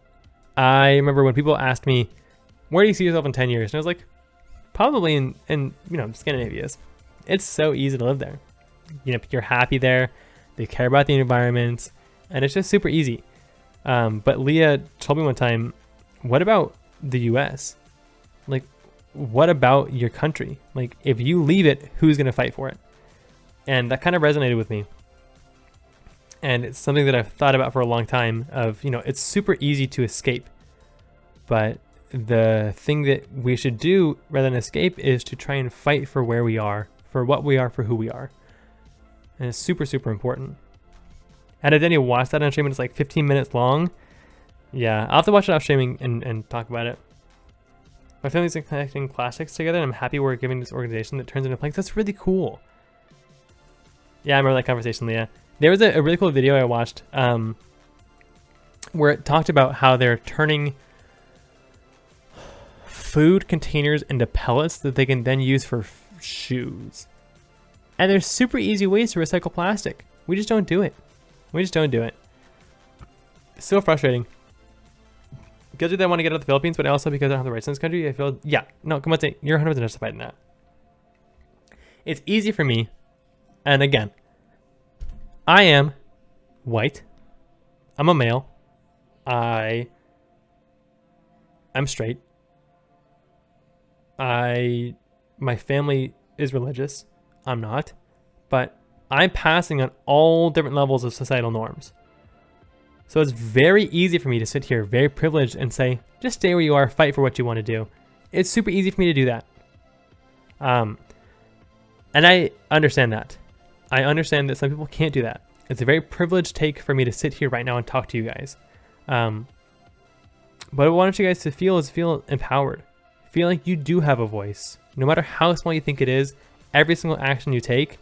I remember when people asked me, where do you see yourself in 10 years? And I was like, probably in Scandinavia. It's so easy to live there. You're happy there. They care about the environment, and it's just super easy. But Leah told me one time, what about the US? Like, what about your country? Like, if you leave it, who's going to fight for it? And that kind of resonated with me. And it's something that I've thought about for a long time of, it's super easy to escape. But the thing that we should do rather than escape is to try and fight for where we are, for what we are, for who we are. And it's super, super important. And I didn't watch that on stream, and it's like 15 minutes long. Yeah, I'll have to watch it off streaming and talk about it. My family's connecting plastics together, and I'm happy we're giving this organization that turns into planks. That's really cool. Yeah, I remember that conversation, Leah. There was a really cool video I watched where it talked about how they're turning food containers into pellets that they can then use for shoes. And there's super easy ways to recycle plastic. We just don't do it. We just don't do it. It's so frustrating. Guilty that I want to get out of the Philippines, but also because I don't have the rights in this country, I feel, yeah, no, come on, you're 100% justified in that. It's easy for me, and again, I am white. I'm a male. I'm straight. My family is religious. I'm not, but I'm passing on all different levels of societal norms. So it's very easy for me to sit here, very privileged, and say, just stay where you are, fight for what you want to do. It's super easy for me to do that. And I understand that. I understand that some people can't do that. It's a very privileged take for me to sit here right now and talk to you guys. But what I want you guys to feel is feel empowered. Feel like you do have a voice. No matter how small you think it is, every single action you take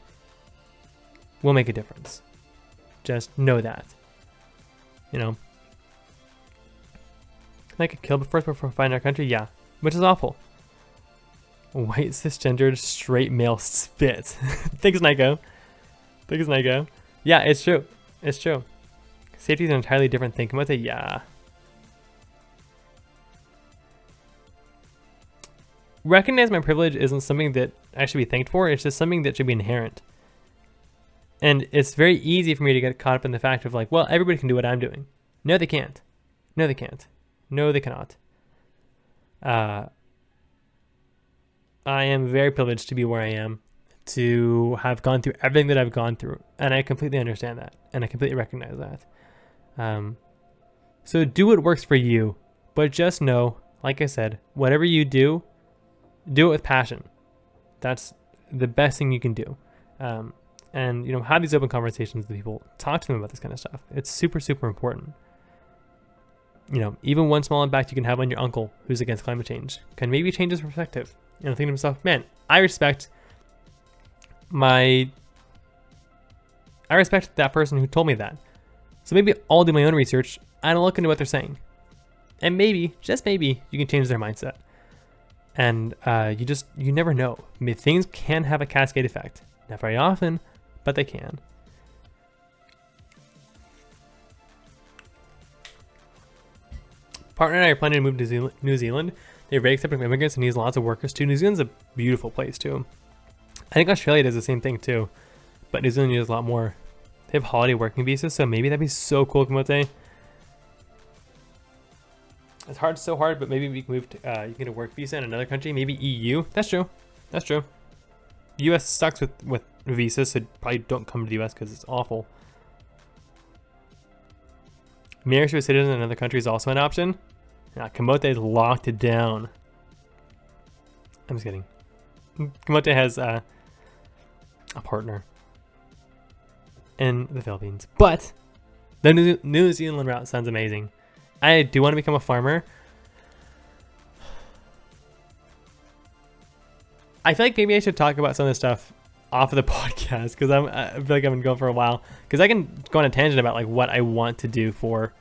will make a difference. Just know that. Like a kill first before finding our country? Yeah. Which is awful. White, cisgendered, straight male spit. Thanks, Nico. Thanks, Nico. Yeah, it's true. It's true. Safety is an entirely different thing. Come on, say yeah. Recognize my privilege isn't something that I should be thanked for. It's just something that should be inherent. And it's very easy for me to get caught up in the fact of like, well, everybody can do what I'm doing. No, they can't. No, they can't. No, they cannot. I am very privileged to be where I am, to have gone through everything that I've gone through. And I completely understand that. And I completely recognize that. So do what works for you. But just know, like I said, whatever you do it with passion. That's the best thing you can do. And have these open conversations with people. Talk to them about this kind of stuff. It's super, super important. Even one small impact you can have on your uncle who's against climate change can maybe change his perspective. Thinking to himself, man, I respect that person who told me that. So maybe I'll do my own research and I'll look into what they're saying. And maybe, just maybe, you can change their mindset. And you never know. I mean, things can have a cascade effect. Not very often, but they can. partner and I are planning to move to New Zealand. They're very accepting of immigrants and needs lots of workers too. New Zealand's a beautiful place too. I think Australia does the same thing too, but New Zealand needs a lot more. They have holiday working visas, so maybe that'd be so cool, Kamote. It's hard, so hard, but maybe we can move to, you can get a work visa in another country, maybe EU. That's true. That's true. US sucks with visas, so probably don't come to the US because it's awful. Marriage to a citizen in another country is also an option. Yeah, Kamote's locked it down. I'm just kidding. Kamote has a partner in the Philippines, but the New Zealand route sounds amazing. I do want to become a farmer. I feel like maybe I should talk about some of this stuff off of the podcast because I feel like I've been going for a while. Because I can go on a tangent about like what I want to do for,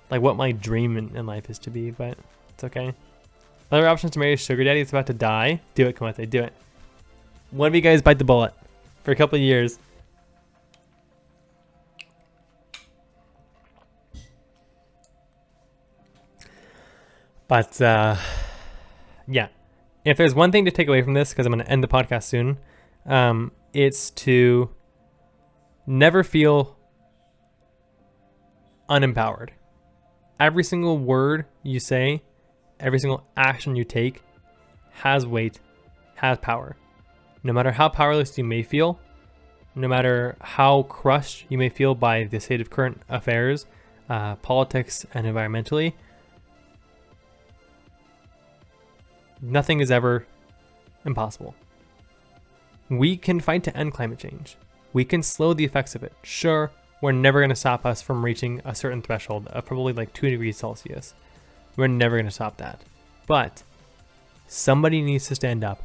like what my dream in life is to be, but it's okay. Other options to marry a sugar daddy that's about to die. Do it, Kamote, do it. One of you guys bite the bullet for a couple of years. But yeah, if there's one thing to take away from this, because I'm going to end the podcast soon, it's to never feel unempowered. Every single word you say, every single action you take has weight, has power. No matter how powerless you may feel, no matter how crushed you may feel by the state of current affairs, politics and environmentally, nothing is ever impossible. We can fight to end climate change. We can slow the effects of it. Sure, we're never going to stop us from reaching a certain threshold of probably like 2 degrees Celsius. We're never going to stop that. But somebody needs to stand up.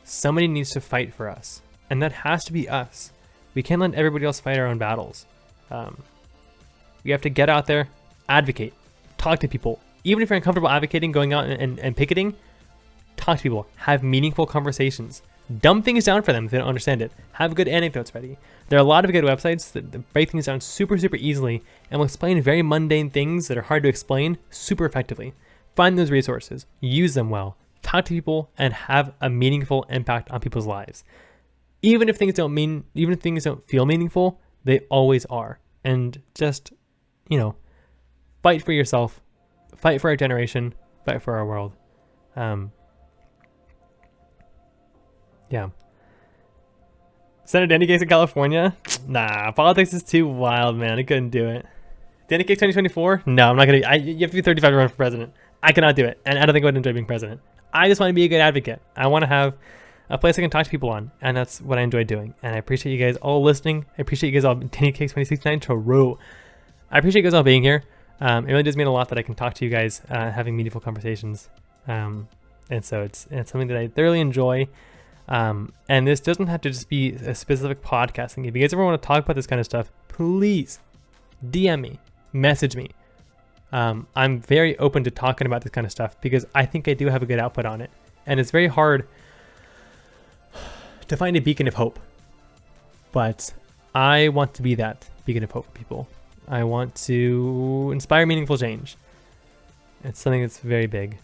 Somebody needs to fight for us. And that has to be us. We can't let everybody else fight our own battles. We have to get out there, advocate, talk to people. Even if you're uncomfortable advocating, going out and picketing, talk to people, have meaningful conversations. Dumb things down for them if they don't understand it. Have good anecdotes ready. There are a lot of good websites that break things down super easily and will explain very mundane things that are hard to explain super effectively. Find those resources, use them well, talk to people, and have a meaningful impact on people's lives. Even if things don't feel meaningful, they always are. And just, fight for yourself, fight for our generation, fight for our world. Yeah. Senator DanyCakes in California? Nah, politics is too wild, man. I couldn't do it. DanyCakes 2024? No, I'm not gonna. You have to be 35 to run for president. I cannot do it, and I don't think I would enjoy being president. I just want to be a good advocate. I want to have a place I can talk to people on, and that's what I enjoy doing. And I appreciate you guys all listening. I appreciate you guys all. DanyCakes 2069 True. I appreciate you guys all being here. It really does mean a lot that I can talk to you guys, having meaningful conversations. And so it's something that I thoroughly enjoy. And this doesn't have to just be a specific podcast thing. If you guys ever want to talk about this kind of stuff, please DM me, message me. I'm very open to talking about this kind of stuff because I think I do have a good output on it. And it's very hard to find a beacon of hope. But I want to be that beacon of hope for people. I want to inspire meaningful change. It's something that's very big.